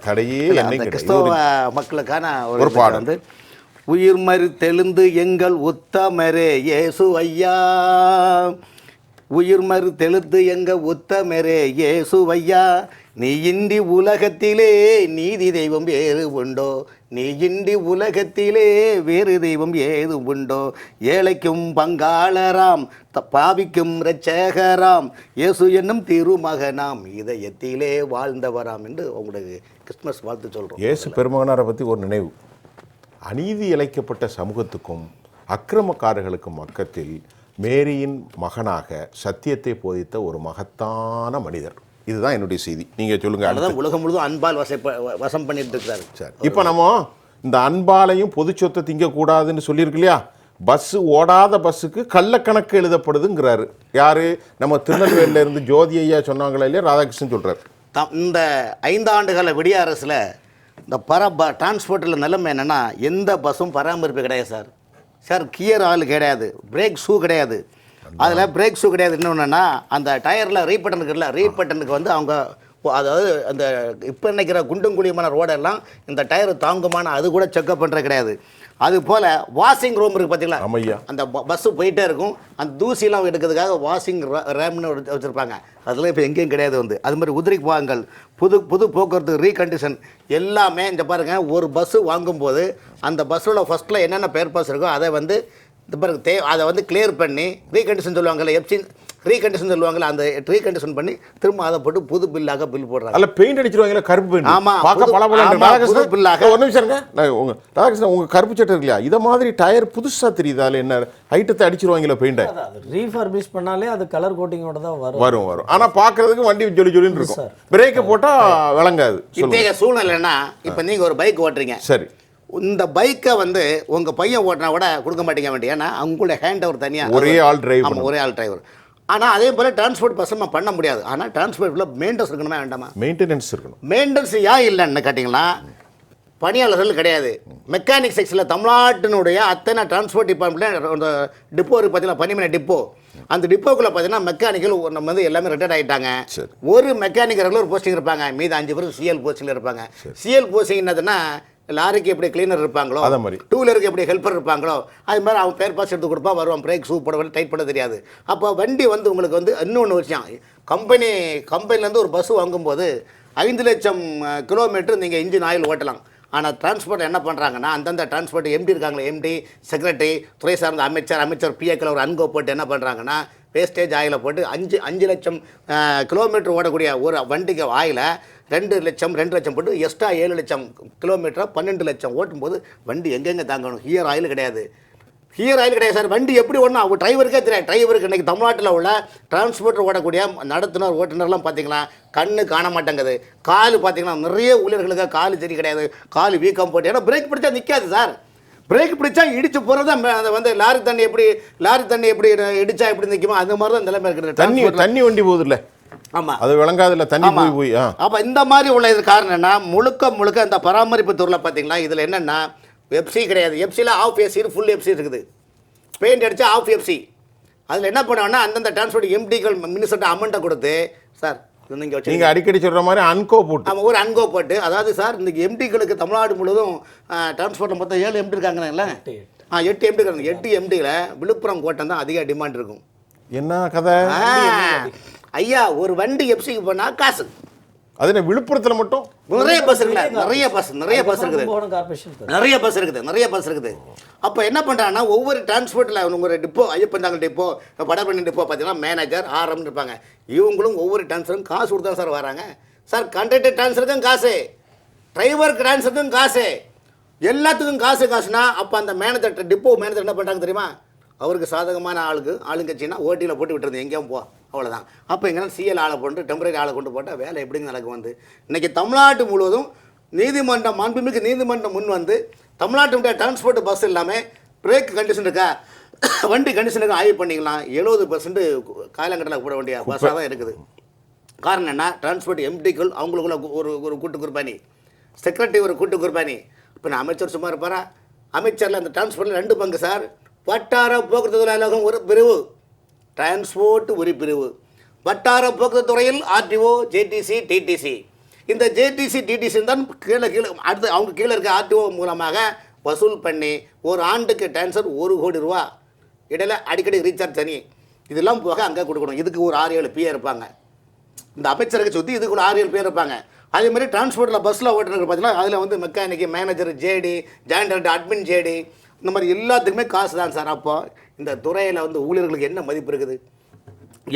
தடையே அந்த கிறிஸ்தவ மக்களுக்கான ஒரு பாடம் வந்து, உயிர் மறுத்தெழுந்து எங்கள் உத்தமரே இயேசு ஐயா, உயிர் மறுத்தெழுந்து எங்க உத்தமரே இயேசு ஐயா, நீ இன்றி உலகத்திலே நீதி தெய்வம் வேறு உண்டோ, நீ இன்றி உலகத்திலே வேறு தெய்வம் ஏது உண்டோ, ஏழைக்கும் பங்காளராம் பாவிக்கும் இரட்சகராம் இயேசு என்னும் திருமகனாம் இதயத்திலே வாழ்ந்தவராம் என்று உங்களுக்கு கிறிஸ்துமஸ் வாழ்த்து சொல்கிறோம். இயேசு பெருமகனாரை பற்றி ஒரு நினைவு. அநீதி இழைக்கப்பட்ட சமூகத்துக்கும் அக்கிரமக்காரர்களுக்கும் பக்கத்தில் மேரியின் மகனாக சத்தியத்தை போதித்த ஒரு மகத்தான மனிதர். இதுதான் என்னுடைய செய்தி. நீங்கள் சொல்லுங்கள். அதுதான் உலகம் முழுதும் அன்பால் வசம் பண்ணிட்டு இருக்காரு. சரி, இப்போ நம்ம இந்த அன்பாலையும் பொது சொத்தை திங்கக்கூடாதுன்னு சொல்லியிருக்கு இல்லையா? பஸ்ஸு ஓடாத பஸ்ஸுக்கு கள்ளக்கணக்கு எழுதப்படுதுங்கிறாரு. யார்? நம்ம திருநெல்வேலியிலேருந்து ஜோதி ஐயா சொன்னாங்களா இல்லையா, ராதாகிருஷ்ணன் சொல்கிறார். இந்த 5 ஆண்டுகால விடிய அரசில் இந்த டிரான்ஸ்போர்ட்டில் நிலைமை என்னென்னா, எந்த பஸ்ஸும் பராமரிப்பு கிடையாது சார். கியர் ஆள் கிடையாது, பிரேக் ஷூ கிடையாது. அதில் பிரேக் ஷூ கிடையாது. இன்னொன்றுன்னா, அந்த டயரில் ரீபட்டன் இருக்குல்ல, ரீபட்டனுக்கு வந்து அவங்க அதாவது அந்த இப்போ நினைக்கிற குண்டும் குழியுமான ரோடெல்லாம் இந்த டயர் தாங்குமான அது கூட செக்அப் பண்ணுறது கிடையாது. அது போல் வாஷிங் ரூம் இருக்குது பார்த்தீங்களா, அந்த பஸ்ஸு போயிட்டே இருக்கும், அந்த தூசிலாம் எடுக்கிறதுக்காக வாஷிங் ரேம்னு வச்சுருப்பாங்க. அதெல்லாம் இப்போ எங்கேயும் கிடையாது. அது மாதிரி உதிரி பாகங்கள், புது போக்குவரத்து ரீகண்டிஷன் எல்லாமே இந்த பாருங்கள். ஒரு பஸ்ஸு வாங்கும்போது அந்த பஸ்ஸோட ஃபஸ்ட்டில் என்னென்ன பேர் பாஸ் இருக்கோ அதை வந்து இந்த பிறகு அதை வந்து கிளியர் பண்ணி ரீகண்டிஷன் சொல்லுவாங்கல்ல, ரீகண்டிஷன் சொல்லுவாங்கல்ல, அந்த ரீகண்டிஷன் பண்ணி திரும்ப அதை போட்டு புது பில்லாக பில் போடுறாங்க. அல்ல பெயிண்ட் அடிச்சிருவாங்களா, கருப்பு பெயிண்ட். ஆமாம், பார்க்க பல பில்லாக. ஒரு நிமிஷம் உங்கள் ராதாகிருஷ்ணன், உங்கள் கருப்பு சட்டை இல்லையா, இதை மாதிரி டயர் புதுசாக தெரியுது, அதில் என்ன ஹைட்டத்தை அடிச்சிருவாங்களா பெயிண்டை? ரீஃபர்பிஷ் பண்ணாலே அது கலர் கோட்டிங்கோட தான் வரும். ஆனால் பார்க்கறதுக்கு வண்டி ஜொலி ஜொலின்னு இருக்கும், பிரேக்கை போட்டால் விளங்காது. இத்தகைய சூழ்நிலைன்னா, இப்போ நீங்கள் ஒரு பைக் ஓட்டுறீங்க, சரி, இந்த பைக்கை வந்து உங்கள் பையன் ஓட்டினா கூட கொடுக்க மாட்டேங்க வேண்டிய, ஏன்னா அவங்களோட ஹேண்ட் ஓவர் தனியாக, ஒரே ஆள் டிரைவர். ஆனால் அதே போல் டிரான்ஸ்போர்ட் பஸ்ஸும் பண்ண முடியாது. ஆனால் டிரான்ஸ்போர்ட்டில் மெயின்டெனன்ஸ் இருக்கணுமா வேண்டாமா? மெயின்டெனன்ஸ் இருக்கணும். மெயின்டெனன்ஸ் ஏன் இல்லைன்னு கேட்டிங்கன்னா, பணியாளர்கள் கிடையாது. மெக்கானிக் செக்ஷனில் தமிழ்நாட்டினுடைய அத்தனை டிரான்ஸ்போர்ட் டிபார்ட்மெண்ட்டில் டிப்போ இருக்குது பார்த்தீங்கன்னா, பனிமனை டிப்போ, அந்த டிப்போக்குள்ளே பார்த்தீங்கன்னா மெக்கானிக்கல் நம்ம வந்து எல்லாமே ரிட்டையர்ட் ஆகிட்டாங்க. ஒரு மெக்கானிக் ரெகுலர் போஸ்டிங் இருப்பாங்க, மீது 5 பேர் சிஎல் போஸ்டிங்கில் இருப்பாங்க. சிஎல் போஸ்டிங் என்னதுன்னா, லாரிக்கு எப்படி கிளீனர் இருப்பாங்களோ, டூ வீலருக்கு எப்படி ஹெல்ப்பர் இருப்பாங்களோ, அது மாதிரி அவன் பேர் பாஸ் எடுத்து கொடுப்பா, வருவான், பிரேக் ஷூ போட டைட் பண்ண தெரியாது. அப்போ வண்டி வந்து உங்களுக்கு வந்து இன்னொன்று விஷயம், கம்பெனிலேருந்து ஒரு பஸ்ஸு வாங்கும்போது 5 லட்சம் கிலோமீட்டர் நீங்கள் இன்ஜின் ஆயில் ஓட்டலாம். ஆனால் டிரான்ஸ்போர்ட் என்ன பண்ணுறாங்கன்னா, அந்தந்த டிரான்ஸ்போர்ட் எம்டி இருக்காங்களே, எம்டி, செக்ரட்டரி, துறை சார்ந்த அமைச்சர் பிஏக்கள் ஒரு அன்கோ போட்டு என்ன பண்ணுறாங்கன்னா, வேஸ்டேஜ் ஆயிலை போட்டு 5 லட்சம் கிலோமீட்டர் ஓடக்கூடிய ஒரு வண்டிக்கு ஆயிலை 2 லட்சம் போட்டு எக்ஸ்ட்ரா 7 லட்சம் கிலோமீட்டராக 12 லட்சம் ஓட்டும்போது வண்டி எங்கெங்கே தாங்கணும்? ஹியர் ஆயில் கிடையாது. ஹீரோ ஆயில் கிடையாது சார். வண்டி எப்படி ஓடணும் அவங்க டிரைவருக்கே தெரியாது. டிரைவருக்கு இன்றைக்கி தமிழ்நாட்டில் உள்ள டிரான்ஸ்போர்ட்டர் ஓடக்கூடிய நடத்துனர் ஓட்டுநர்லாம் பார்த்தீங்கன்னா கண்ணு காண மாட்டேங்குது. காலு பார்த்தீங்கன்னா நிறைய ஊழியர்களுக்கு காலு சரி கிடையாது, காலு வீக்கம் போட்டு. ஏன்னா பிரேக் பிடிச்சா நிற்காது சார். பிரேக் பிடிச்சா இடிச்சு போகிறது அதை வந்து லாரி தண்ணி எப்படி இடிச்சா எப்படி நிற்குமோ அந்த மாதிரி தான் நிலைமை இருக்குது. தண்ணி வண்டி போகுது இல்லை? ஆமாம், அது விளங்காதுல்ல, தண்ணி போய். அப்போ இந்த மாதிரி உள்ள இது காரணம் என்ன, முழுக்க இந்த பராமரிப்பு துறையில் பார்த்தீங்கன்னா இதில் என்னென்னா எஃப்சி கிடையாது. எஃப்சியில் ஆஃப் எஃப்சி ஃபுல் எஃப்சி இருக்குது. பெயிண்ட் அடித்தா ஆஃப் எஃப்சி. அதில் என்ன பண்ணுவாங்கன்னா அந்தந்த டிரான்ஸ்போர்ட் எம்டிகள் மினிஸ்டர் அமௌண்ட்டை கொடுத்து சார் நீங்கள் அடிக்கடி சொல்கிற மாதிரி அன்கோ போட்டு நம்ம ஒரு அன்கோ போட்டு, அதாவது சார் இன்றைக்கி எம்டிகளுக்கு தமிழ்நாடு முழுவதும் டிரான்ஸ்போர்ட்டில் மொத்தம் 7 எம்டி இருக்காங்கல்ல. 8 எம்டி இருக்காங்க. 8 எம்டியில் விழுப்புரம் கோட்டம் தான் அதிக டிமாண்ட் இருக்கும். என்ன கதை ஐயா? ஒரு வண்டி எஃப்சிக்கு போனால் காசு. அது விழுப்புரத்தில் மட்டும் நிறைய பஸ் இருக்குது, நிறைய பஸ் இருக்குது. அப்போ என்ன பண்ணுறாங்கன்னா ஒவ்வொரு டிரான்ஸ்போர்ட்டில் ஒரு depot, Iyyappanthangal depot, Vadapalani depot பார்த்தீங்கன்னா மேனேஜர் ஆர்எம்னு இருப்பாங்க. இவங்களும் ஒவ்வொரு டிரான்ஸ்ஃபரும் காசு கொடுத்து தான் சார் வராங்க. சார் கண்டக்டர் டிரான்ஸ்ஃபருக்கும் காசு, டிரைவர் டிரான்ஸ்ஃபருக்கும் காசு, எல்லாத்துக்கும் காசுனா அப்போ அந்த மேனேஜர் டிப்போ மேனேஜர் என்ன பண்ணுறாங்க தெரியுமா? அவருக்கு சாதகமான ஆளுங்கட்சின்னா ஓட்டியில் போட்டு விட்டுருது, எங்கேயும் போ, அவ்வளோதான். அப்போ எங்கன்னா சிஎல் ஆளை போட்டு டெம்பரரி ஆளை கொண்டு போட்டால் வேலை எப்படிங்க நடக்கும்? வந்து இன்றைக்கி தமிழ்நாட்டு முழுவதும் நீதிமன்றம், மாண்புமிகு நீதிமன்றம் முன் வந்து தமிழ்நாட்டுடைய டிரான்ஸ்போர்ட் பஸ் இல்லாமல் பிரேக் கண்டிஷன் இருக்கா, வண்டி கண்டிஷனுக்கு ஆய்வு பண்ணிக்கலாம். 70% காலங்கட்டில் போட வேண்டிய பஸ்ஸாக தான் இருக்குது. காரணம் என்ன, டிரான்ஸ்போர்ட் எம்டிக்கள் அவங்களுக்குள்ள ஒரு கூட்டு குர்பானி, செக்ரட்டரி ஒரு கூட்டு குர்பானி. இப்போ நான் அமைச்சர் சும்மா இருப்பாரா? அமைச்சரில் அந்த டிரான்ஸ்போர்ட்டில் 2 பங்கு சார். வட்டார போக்குவரத்து தொழிலாளர்கள் ஒரு பிரிவு, டிரான்ஸ்போர்ட் ஒரு பிரிவு. வட்டார போக்குவரத்து துறையில் ஆர்டிஓ, ஜேடிசி, டிடிசி. இந்த ஜேடிசி டிடிசி தான் கீழே அடுத்து அவங்க கீழே இருக்க ஆர்டிஓ மூலமாக வசூல் பண்ணி ஒரு ஆண்டுக்கு டிரான்ஸ்ஃபர் 1 கோடி ரூபா. இடையில அடிக்கடி ரீசார்ஜ் தனி, இதெல்லாம் போக அங்கே கொடுக்கணும். இதுக்கு ஒரு 6-7 பேர் இருப்பாங்க. இந்த அமைச்சருக்கு சுற்றி இதுக்கு ஒரு 6-7 பேர் இருப்பாங்க. அதே மாதிரி டிரான்ஸ்போர்ட்டில் பஸ்ஸில் ஓட்டுறது பார்த்தீங்கன்னா அதில் வந்து mechanic, manager, JD, joint director, admin JD, இந்த மாதிரி எல்லாத்துக்குமே காசு தான் சார். அப்போ இந்த துறையில் வந்து ஊழியர்களுக்கு என்ன மதிப்பு இருக்குது?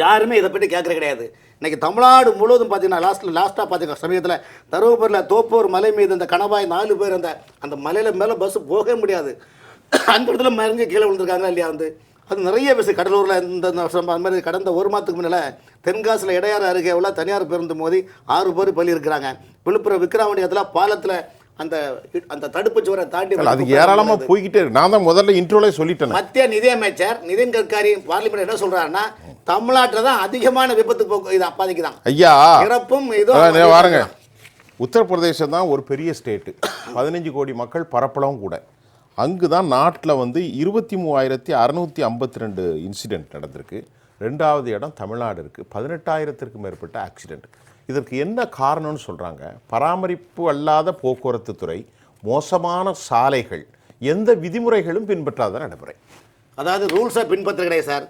யாருமே இதை பற்றி கேட்குற கிடையாது. இன்றைக்கி தமிழ்நாடு முழுவதும் பார்த்தீங்கன்னா லாஸ்ட்டாக பார்த்தீங்கன்னா சமயத்தில் தருமபுரியில் தோப்பூர் மலை மீது இந்த கணவாய் 4 பேர் அந்த மலையில் மேலே பஸ்ஸு போகவே முடியாது. அந்த இடத்துல மறைஞ்சு கீழே விழுந்துருக்காங்களா இல்லையா? வந்து அது நிறைய பேர் கடலூரில் அந்த மாதிரி கடந்த 1 மாதத்துக்கு முன்னால் தென்காசியில் இடையாறு அருகே உள்ள தனியார் பேருந்து மோதி 6 பேர் பலி இருக்கிறாங்க. விழுப்புரம் விக்கிரவாண்டியத்தில் பாலத்தில் அந்த தடுப்பு சுவரை தாண்டி அது ஏராளமாக போய்கிட்டே இருக்கு. நான் தான் முதல்ல இன்ட்ரோலே சொல்லிட்டேன். மத்திய நிதியமைச்சர் நிதின் கட்கரி பார்லிமெண்ட் என்ன சொல்றாருன்னா தமிழ்நாட்டில் தான் அதிகமான விபத்து போக்கு இது பாதிக்குதான். ஐயா இறப்பும் இதுவும் வாருங்க. உத்தரப்பிரதேசம் தான் ஒரு பெரிய ஸ்டேட்டு, 15 கோடி மக்கள் பரப்பளவும் கூட. அங்கு தான் நாட்டில் வந்து 23,652 இன்சிடெண்ட் நடந்திருக்கு. 2வது இடம் தமிழ்நாடு இருக்குது, 18,000த்திற்கும் மேற்பட்ட ஆக்சிடெண்ட். இதற்கு என்ன காரணம்னு சொல்கிறாங்க? பராமரிப்பு அல்லாத போக்குவரத்து துறை, மோசமான சாலைகள், எந்த விதிமுறைகளும் பின்பற்றாத நடைமுறை. அதாவது ரூல்ஸை பின்பற்ற கிடையாது சார்.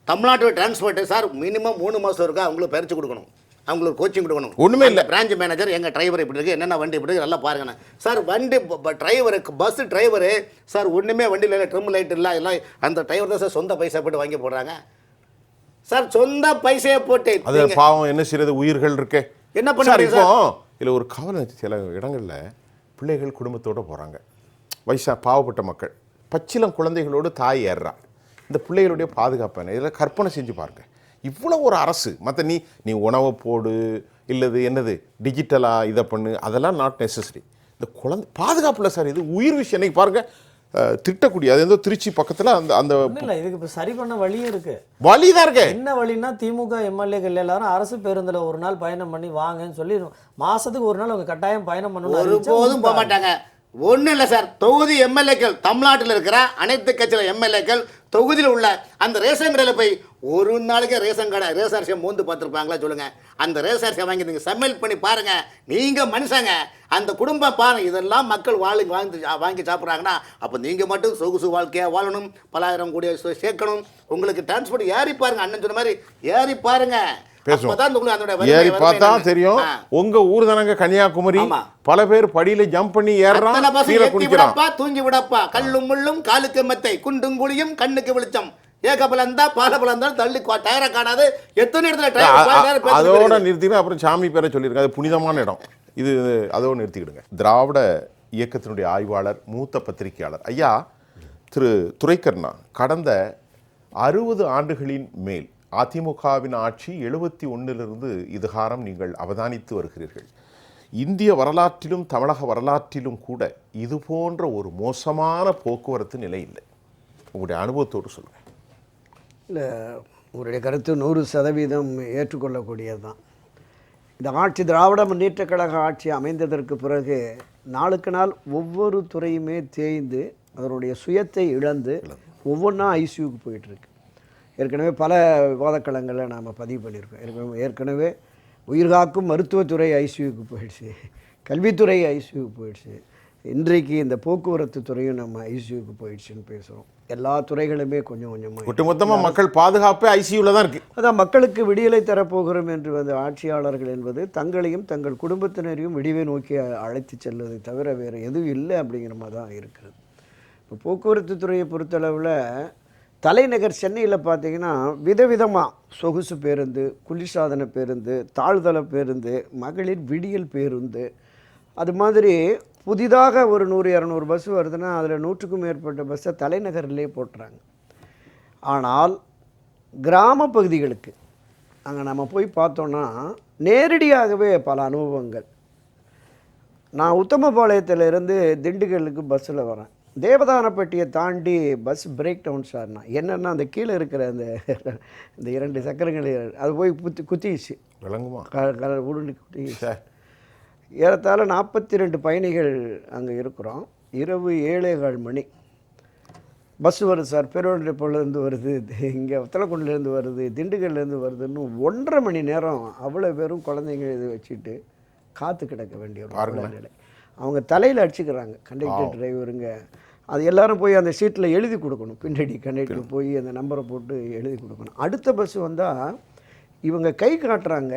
தமிழ்நாட்டோட டிரான்ஸ்போர்ட்டு சார் மினிமம் 3 மாதம் இருக்கா அவங்களுக்கு பயிற்சி கொடுக்கணும், அவங்களுக்கு கோச்சிங் கொடுக்கணும். ஒன்றுமே இல்லை. பிரான்ச் மேனேஜர் எங்கள் டிரைவர் இப்படி இருக்குது, என்னென்ன வண்டி இப்படி இருக்குது நல்லா பாருங்கண்ணே சார். வண்டி டிரைவருக்கு பஸ் டிரைவரு சார் ஒன்றுமே வண்டியில் இல்லை, ட்ரிம் லைட் இல்லை, எல்லாம் அந்த டிரைவர் தான் சார் சொந்த பைசா போட்டு வாங்கி போடுறாங்க சார். சொந்த பைசையை போட்டு அது பாவம் என்ன செய்யறது, உயிர்கள் இருக்கே. என்ன பண்ணுறாங்க இப்போ இதில் ஒரு கவலை. சில இடங்களில் பிள்ளைகள் குடும்பத்தோடு போகிறாங்க, பாவப்பட்ட மக்கள், பச்சிலம் குழந்தைகளோடு தாய் ஏறுறா. இந்த பிள்ளைகளுடைய பாதுகாப்பு என்ன? இதில் கற்பனை செஞ்சு பாருங்க. இவ்வளோ ஒரு அரசு மற்ற நீ உணவை போடு இல்லது என்னது டிஜிட்டலாக இதை பண்ணு, அதெல்லாம் நாட் நெசசரி. இந்த குழந்தை பாதுகாப்பில் சார் இது உயிர் விஷயம். இன்னைக்கு பாருங்க திட்டக்கூடிய அது எந்தோ திருச்சி பக்கத்தில் அந்த இல்லை, இதுக்கு இப்போ சரி பண்ண வழியும் இருக்கு. வழி தான் இருக்கு. என்ன வழின்னா திமுக எம்எல்ஏக்கள் எல்லாரும் அரசு பேருந்தில் ஒரு நாள் பயணம் பண்ணி வாங்கன்னு சொல்லி மாசத்துக்கு ஒரு நாள் அவங்க கட்டாயம் பயணம் பண்ணணும். ஒருபோதும் போக மாட்டாங்க. ஒன்றும் இல்லை சார், தொகுதி எம்எல்ஏக்கள் தமிழ்நாட்டில் இருக்கிற அனைத்து கட்சியில் எம்எல்ஏக்கள் தொகுதியில் உள்ள அந்த ரேஷன் கடையில் போய் ஒரு நாளைக்கு ரேஷன் அரிசியை மோந்து பார்த்துருப்பாங்களா சொல்லுங்கள். அந்த ரேஷன் அரிசியை வாங்கி நீங்கள் சமையல் பண்ணி பாருங்கள். நீங்கள் மனுஷங்க, அந்த குடும்பம் பாருங்கள். இதெல்லாம் மக்கள் வாங்கி சாப்பிட்றாங்கன்னா அப்போ நீங்கள் மட்டும் சொகுசு வாழ்க்கையாக வாழணும், 10,000 கோடி சேர்க்கணும். உங்களுக்கு டிரான்ஸ்போர்ட் ஏறி பாருங்க, அண்ணன் சொன்ன மாதிரி ஏறி பாருங்க. ஏறி பார்த்தா தெரியும். உங்க ஊர் தானங்க கன்னியாகுமரி, பல பேர் படியில ஜம்ப் பண்ணி ஏறான், தூங்கி விடப்பா, கல்லும் முள்ளும் காலுக்கு மெத்தை, குண்டும் குழியும் கண்ணுக்கு வெளிச்சம், ஏகபலந்தா பாலபலந்தா தள்ளி டயர காணாது எத்தனை இடத்துல. அதோட நிறுத்தினா அப்புறம் சாமி பேரை சொல்லியிருக்காங்க, அது புனிதமான இடம் இது, அதோட நிறுத்திக்கிடுங்க. திராவிட இயக்கத்தினுடைய ஆய்வாளர், மூத்த பத்திரிகையாளர் ஐயா, திரு துரைக்கண்ணா, கடந்த 60 ஆண்டுகளின் மேல் அதிமுகவின் ஆட்சி 71 இதுகாரம் நீங்கள் அவதானித்து வருகிறீர்கள். இந்திய வரலாற்றிலும் தமிழக வரலாற்றிலும் கூட இது போன்ற ஒரு மோசமான போக்குவரத்து நிலை இல்லை. உங்களுடைய அனுபவத்தோடு சொல்லுங்கள். இல்லை, உங்களுடைய கருத்து 100% ஏற்றுக்கொள்ளக்கூடியது தான். இந்த ஆட்சி திராவிட முன்னேற்றக் கழக ஆட்சி அமைந்ததற்கு பிறகு நாளுக்கு நாள் ஒவ்வொரு துறையுமே தேய்ந்து அதனுடைய சுயத்தை இழந்து ஒவ்வொன்றா ஐசியூக்கு போயிட்டுருக்கு. ஏற்கனவே பல விவாதக்களங்களில் நாம் பதிவு பண்ணியிருக்கோம். ஏற்கனவே உயிர்காக்கும் மருத்துவத்துறை ஐசியூக்கு போயிடுச்சு, கல்வித்துறை ஐசியூக்கு போயிடுச்சு, இன்றைக்கு இந்த போக்குவரத்து துறையும் நம்ம ஐசியூக்கு போயிடுச்சுன்னு பேசுகிறோம். எல்லா துறைகளுமே கொஞ்சம் கொஞ்சமாக ஒட்டுமொத்தமாக மக்கள் பாதுகாப்பு ஐசியூவில் தான் இருக்குது. அதான் மக்களுக்கு விடியலை தரப்போகிறோம் என்று வந்து ஆட்சியாளர்கள் என்பது தங்களையும் தங்கள் குடும்பத்தினரையும் விடிவை நோக்கி அழைத்து செல்வதை தவிர வேறு எதுவும் இல்லை அப்படிங்கிற மாதிரி தான் இருக்கிறது. இப்போ போக்குவரத்து துறையை பொறுத்தளவில் தலைநகர் சென்னையில் பார்த்தீங்கன்னா விதவிதமாக சொகுசு பேருந்து, குளிர்சாதன பேருந்து, தாழ்தள பேருந்து, மகளிர் விடியல் பேருந்து, அது மாதிரி புதிதாக ஒரு 100-200 பஸ் வருதுன்னா அதில் 100க்கும் மேற்பட்ட பஸ்ஸை தலைநகரிலே போட்டுறாங்க. ஆனால் கிராம பகுதிகளுக்கு அங்கே நம்ம போய் பார்த்தோன்னா நேரடியாகவே பல அனுபவங்கள். நான் உத்தமபாளையத்திலிருந்து திண்டுக்கல்லுக்கு பஸ்ஸில் வரேன். தேவதானப்பட்டியை தாண்டி பஸ் பிரேக் டவுன் சார்னா என்னென்னா அந்த கீழே இருக்கிற அந்த 2 சக்கரங்கள் அது போய் குத்திச்சு விளங்குமா உருண்டு குத்திச்சு. ஏறத்தாழ 42 பயணிகள் அங்கே இருக்கிறோம். இரவு 7:15 மணி பஸ் வருது சார், பெரோல் டெப்போலேருந்து வருது, இங்கே உத்தலக்குண்டிலேருந்து வருது, திண்டுக்கல்லேருந்து வருதுன்னு 1.5 மணி நேரம் அவ்வளோ பேரும் குழந்தைங்க இதை வச்சுட்டு காத்து கிடக்க வேண்டிய ஒரு நிலை. அவங்க தலையில் அடிச்சுக்கிறாங்க கண்டக்டர் டிரைவருங்க. அது எல்லாரும் போய் அந்த சீட்டில் எழுதி கொடுக்கணும். பின்னாடி கண்டக்டர் போய் அந்த நம்பரை போட்டு எழுதி கொடுக்கணும். அடுத்த பஸ் வந்தால் இவங்க கை காட்டுறாங்க,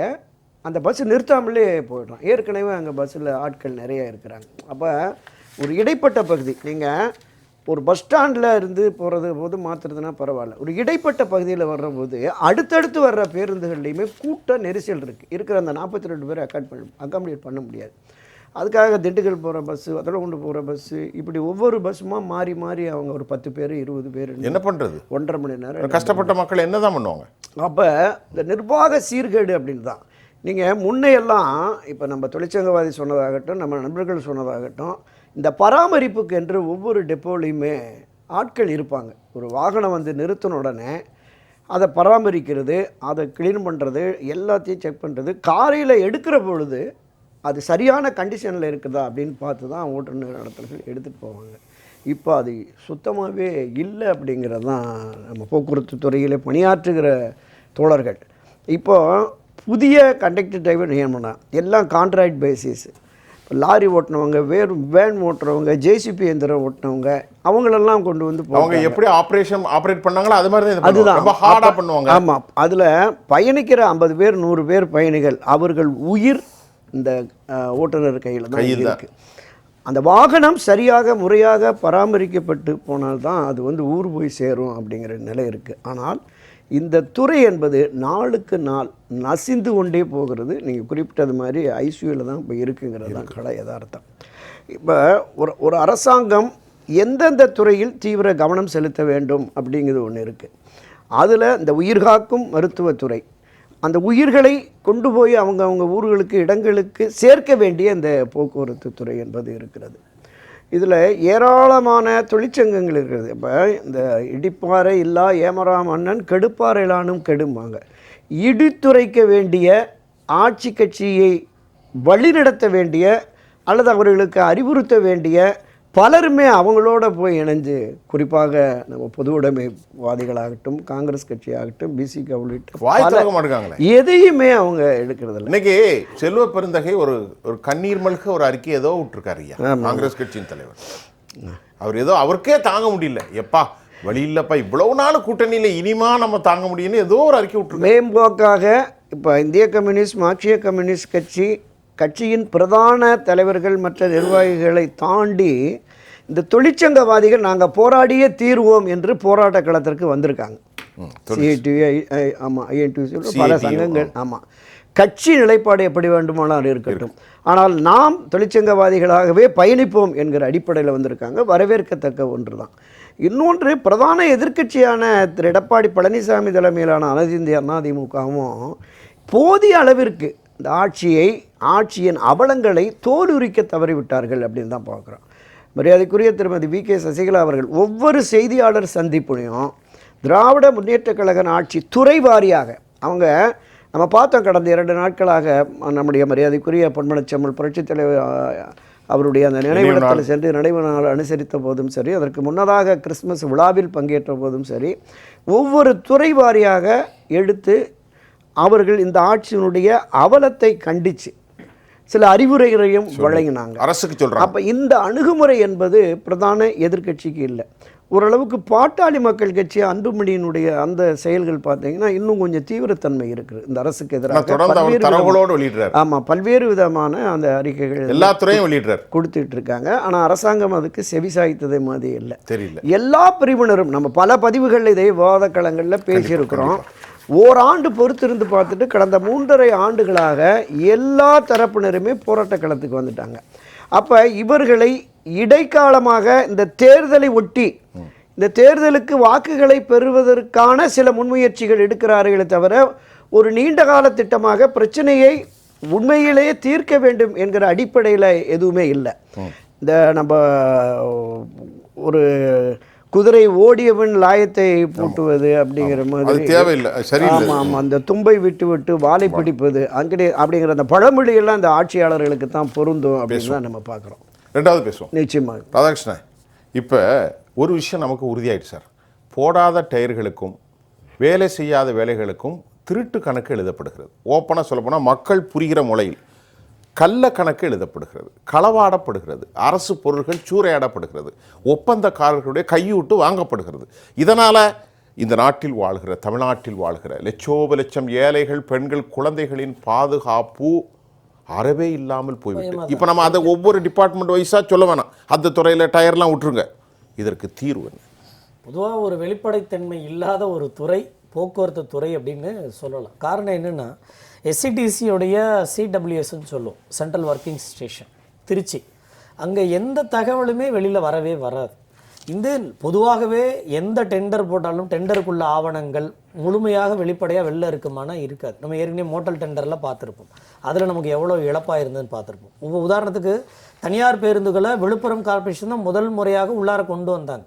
அந்த பஸ்ஸு நிறுத்தாமலே போயிடுறோம். ஏற்கனவே அங்கே பஸ்ஸில் ஆட்கள் நிறையா இருக்கிறாங்க. அப்போ ஒரு இடைப்பட்ட பகுதி, நீங்கள் ஒரு பஸ் ஸ்டாண்டில் இருந்து போது மாற்றுறதுனா பரவாயில்ல, ஒரு இடைப்பட்ட பகுதியில் வர்றபோது அடுத்தடுத்து வர்ற பேருந்துகள்லையுமே கூட்ட நெரிசல் இருக்குது. இருக்கிற அந்த 42 பேரை அக்காமடேட் பண்ண முடியாது. அதுக்காக திண்டுக்கல் போகிற பஸ்ஸு, கொண்டு போகிற பஸ்ஸு, இப்படி ஒவ்வொரு பஸ்ஸுமா மாறி மாறி அவங்க ஒரு 10 பேர் 20 பேர் என்ன பண்ணுறது? 1.5 மணி நேரம் கஷ்டப்பட்ட மக்கள் என்ன தான் பண்ணுவாங்க? அப்போ இந்த நிர்வாக சீர்கேடு அப்படின்னு தான். நீங்கள் முன்னையெல்லாம் இப்போ நம்ம தொழிற்சங்கவாதி சொன்னதாகட்டும், நம்ம நண்பர்கள் சொன்னதாகட்டும், இந்த பராமரிப்புக்கு என்று ஒவ்வொரு டெப்போலையுமே ஆட்கள் இருப்பாங்க. ஒரு வாகனம் வந்து நிறுத்தின உடனே அதை பராமரிக்கிறது, அதை க்ளீன் பண்ணுறது, எல்லாத்தையும் செக் பண்ணுறது, காரையில் எடுக்கிற பொழுது அது சரியான கண்டிஷனில் இருக்குதா அப்படின்னு பார்த்து தான் ஓட்டுநர் நடத்துனர்கள் எடுத்துகிட்டு போவாங்க. இப்போ அது சுத்தமாகவே இல்லை அப்படிங்கிறது தான் நம்ம போக்குவரத்து துறையில் பணியாற்றுகிற தோழர்கள். இப்போது புதிய கண்டக்டர் டிரைவர் நியமனம் எல்லாம் கான்ட்ராக்ட் பேசிஸ். இப்போ லாரி ஓட்டினவங்க, வேன் ஓட்டுறவங்க, ஜேசிபி எந்திரம் ஓட்டினவங்க, அவங்களெல்லாம் கொண்டு வந்து அவங்க எப்படி ஆப்ரேட் பண்ணாங்களோ அது மாதிரி தான் அதுதான் ஹார்டாக பண்ணுவாங்க. ஆமாம், அதில் பயணிக்கிற 50 பேர் 100 பேர் பயணிகள், அவர்கள் உயிர் இந்த ஓட்டுநர் கையில் தான் இருக்குது. அந்த வாகனம் சரியாக முறையாக பராமரிக்கப்பட்டு போனால்தான் அது வந்து ஊர் போய் சேரும் அப்படிங்கிற நிலை இருக்குது. ஆனால் இந்த துறை என்பது நாளுக்கு நாள் நசிந்து கொண்டே போகிறது. நீங்கள் குறிப்பிட்டது மாதிரி ஐசியூவில் தான் இப்போ இருக்குங்கிறது தான் கடை யதார்த்தம். இப்போ ஒரு அரசாங்கம் எந்தெந்த துறையில் தீவிர கவனம் செலுத்த வேண்டும் அப்படிங்கிறது ஒன்று இருக்குது. அதில் இந்த உயிர்காக்கும் மருத்துவத்துறை, அந்த உயிர்களை கொண்டு போய் அவங்க ஊர்களுக்கு இடங்களுக்கு சேர்க்க வேண்டிய இந்த போக்குவரத்து துறை என்பது இருக்கிறது. இதில் ஏராளமான தொழிற்சங்கங்கள் இருக்கிறது. இப்போ இந்த இடிப்பாறை இல்லா ஏமரா மன்னன் கெடுப்பாறையிலானும் கெடும்பாங்க. இடித்துரைக்க வேண்டிய, ஆட்சி கட்சியை வழிநடத்த வேண்டிய அல்லது அவர்களுக்கு அறிவுறுத்த வேண்டிய பலருமே அவங்களோட போய் இணைஞ்சு, குறிப்பாக நம்ம பொது உடைமைவாதிகளாகட்டும், காங்கிரஸ் கட்சியாகட்டும், பிசிக உள்ளிட்ட எதையுமே அவங்க எடுக்கிறதில்ல. இன்னைக்கு செல்வ பெருந்தகை ஒரு கண்ணீர் மல்க ஒரு அறிக்கை ஏதோ விட்டுருக்காரு ஐயா, காங்கிரஸ் கட்சியின் தலைவர். அவர் ஏதோ அவருக்கே தாங்க முடியல, எப்பா வழி இல்லைப்பா, இவ்வளவு நாள் கூட்டணியில் இனிமா நம்ம தாங்க முடியும்னு ஏதோ ஒரு அறிக்கை விட்டுருக்கு. மேம்போக்காக இப்போ இந்திய கம்யூனிஸ்ட், மார்க்சிய கம்யூனிஸ்ட் கட்சியின் பிரதான தலைவர்கள் மற்ற நிர்வாகிகளை தாண்டி இந்த தொழிற்சங்கவாதிகள் நாங்கள் போராடியே தீர்வோம் என்று போராட்ட களத்திற்கு வந்திருக்காங்க. சிஐடியு, ஆமாம், ஐஎன்டியூசி, பல சங்கங்கள். ஆமாம், கட்சி நிலைப்பாடு எப்படி வேண்டுமானாலும் இருக்கட்டும், ஆனால் நாம் தொழிற்சங்கவாதிகளாகவே பயணிப்போம் என்கிற அடிப்படையில் வந்திருக்காங்க. வரவேற்கத்தக்க ஒன்று தான். இன்னொன்று, பிரதான எதிர்க்கட்சியான திரு எடப்பாடி பழனிசாமி தலைமையிலான அனைத்து இந்திய அண்ணா திமுகவும் போதிய அளவிற்கு இந்த ஆட்சியின் அவலங்களை தோலுரிக்க தவறிவிட்டார்கள் அப்படின்னு தான் பார்க்குறோம். மரியாதைக்குரிய திருமதி வி.கே. சசிகலா அவர்கள் ஒவ்வொரு செய்தியாளர் சந்திப்புலையும் திராவிட முன்னேற்றக் கழக ஆட்சி துறை வாரியாக அவங்க நம்ம பார்த்தோம். கடந்த 2 நாட்களாக நம்முடைய மரியாதைக்குரிய பொன்மனச்செம்மல் புரட்சித் தலைவர் அவருடைய அந்த நினைவிடத்தில் சென்று நினைவு நாள் அனுசரித்த போதும் சரி, அதற்கு முன்னதாக கிறிஸ்மஸ் விழாவில் பங்கேற்ற போதும் சரி, ஒவ்வொரு துறை வாரியாக எடுத்து அவர்கள் இந்த ஆட்சியினுடைய அவலத்தை கண்டித்து சில அறிவுரைகளையும் வழங்கினாங்க, அரசுக்கு சொல்கிறாங்க. அப்போ இந்த அணுகுமுறை என்பது பிரதான எதிர்க்கட்சிக்கு இல்லை. ஓரளவுக்கு பாட்டாளி மக்கள் கட்சி அன்புமணியினுடைய அந்த செயல்கள் பார்த்தீங்கன்னா இன்னும் கொஞ்சம் தீவிரத்தன்மை இருக்குது. இந்த அரசுக்கு எதிராக பல்வேறு விதமான அந்த அறிக்கைகள் எல்லா துறையும் வெளியிடுறார் கொடுத்துட்டு இருக்காங்க. ஆனால் அரசாங்கம் அதுக்கு செவிசாய்த்ததே மாதிரி இல்லை, தெரியல. எல்லா பிரிவினரும் நம்ம பல பதிவுகள் இதை விவாத களங்களில் பேசியிருக்கிறோம். ஓராண்டு பொறுத்திருந்து பார்த்துட்டு கடந்த 3.5 ஆண்டுகளாக எல்லா தரப்பினருமே போராட்ட களத்துக்கு வந்துட்டாங்க. அப்போ இவர்களை இடைக்காலமாக இந்த தேர்தலை ஒட்டி இந்த தேர்தலுக்கு வாக்குகளை பெறுவதற்கான சில முன்முயற்சிகள் எடுக்கிறார்களே தவிர ஒரு நீண்டகால திட்டமாக பிரச்சனையை உண்மையிலேயே தீர்க்க வேண்டும் என்கிற அடிப்படையில் எதுவுமே இல்லை. இந்த நம்ம ஒரு குதிரை ஓடியவன் லாயத்தை பூட்டுவது அப்படிங்கிற மாதிரி தேவையில்லை. ஆமாம், அந்த தும்பை விட்டு விட்டு வாழை பிடிப்பது அங்கே அப்படிங்கிற அந்த பழமொழியெல்லாம் அந்த ஆட்சியாளர்களுக்கு தான் பொருந்தும் அப்படின்னு தான் நம்ம பார்க்குறோம். ரெண்டாவது பேசுவோம் நிச்சயமாக. ராதாகிருஷ்ணன், இப்போ ஒரு விஷயம் நமக்கு உறுதியாயிடுச்சு சார். போடாத டயர்களுக்கும் வேலை செய்யாத வேலைகளுக்கும் திருட்டு கணக்கு எழுதப்படுகிறது. ஓப்பனாக சொல்லப்போனால் மக்கள் புரிகிற முறையில் கள்ள கணக்கு எழுதப்படுகிறது, களவாடப்படுகிறது, அரசு பொருட்கள் சூறையாடப்படுகிறது, ஒப்பந்தக்காரர்களுடைய கையூட்டு வாங்கப்படுகிறது. இதனால் இந்த நாட்டில் வாழ்கிற தமிழ்நாட்டில் வாழ்கிற லட்சோப லட்சம் ஏழைகள், பெண்கள், குழந்தைகளின் பாதுகாப்பு அறவே இல்லாமல் போய்விட்டு இப்போ நம்ம அதை ஒவ்வொரு டிபார்ட்மெண்ட் வைஸாக சொல்ல வேணாம். அந்த துறையில் டயர்லாம் விட்டுருங்க. இதற்கு தீர்வு என்ன? பொதுவாக ஒரு வெளிப்படைத்தன்மை இல்லாத ஒரு துறை போக்குவரத்து துறை அப்படின்னு சொல்லலாம். காரணம் என்னென்னா, எஸ்சிடிசியோடைய சிடபிள்யூஎஸ்ன்னு சொல்லுவோம், சென்ட்ரல் ஒர்க்கிங் ஸ்டேஷன் திருச்சி, அங்கே எந்த தகவலுமே வெளியில் வரவே வராது. இந்த பொதுவாகவே எந்த டெண்டர் போட்டாலும் டெண்டருக்குள்ள ஆவணங்கள் முழுமையாக வெளிப்படையாக வெளில இருக்குமானா இருக்காது. நம்ம ஏற்கனவே மோட்டல் டெண்டரில் பார்த்துருப்போம், அதில் நமக்கு எவ்வளோ இழப்பாக இருந்ததுன்னு பார்த்துருப்போம். உதாரணத்துக்கு தனியார் பேருந்துகளை விழுப்புரம் கார்பரேஷன் தான் முதல் முறையாக உள்ளார கொண்டு வந்தாங்க.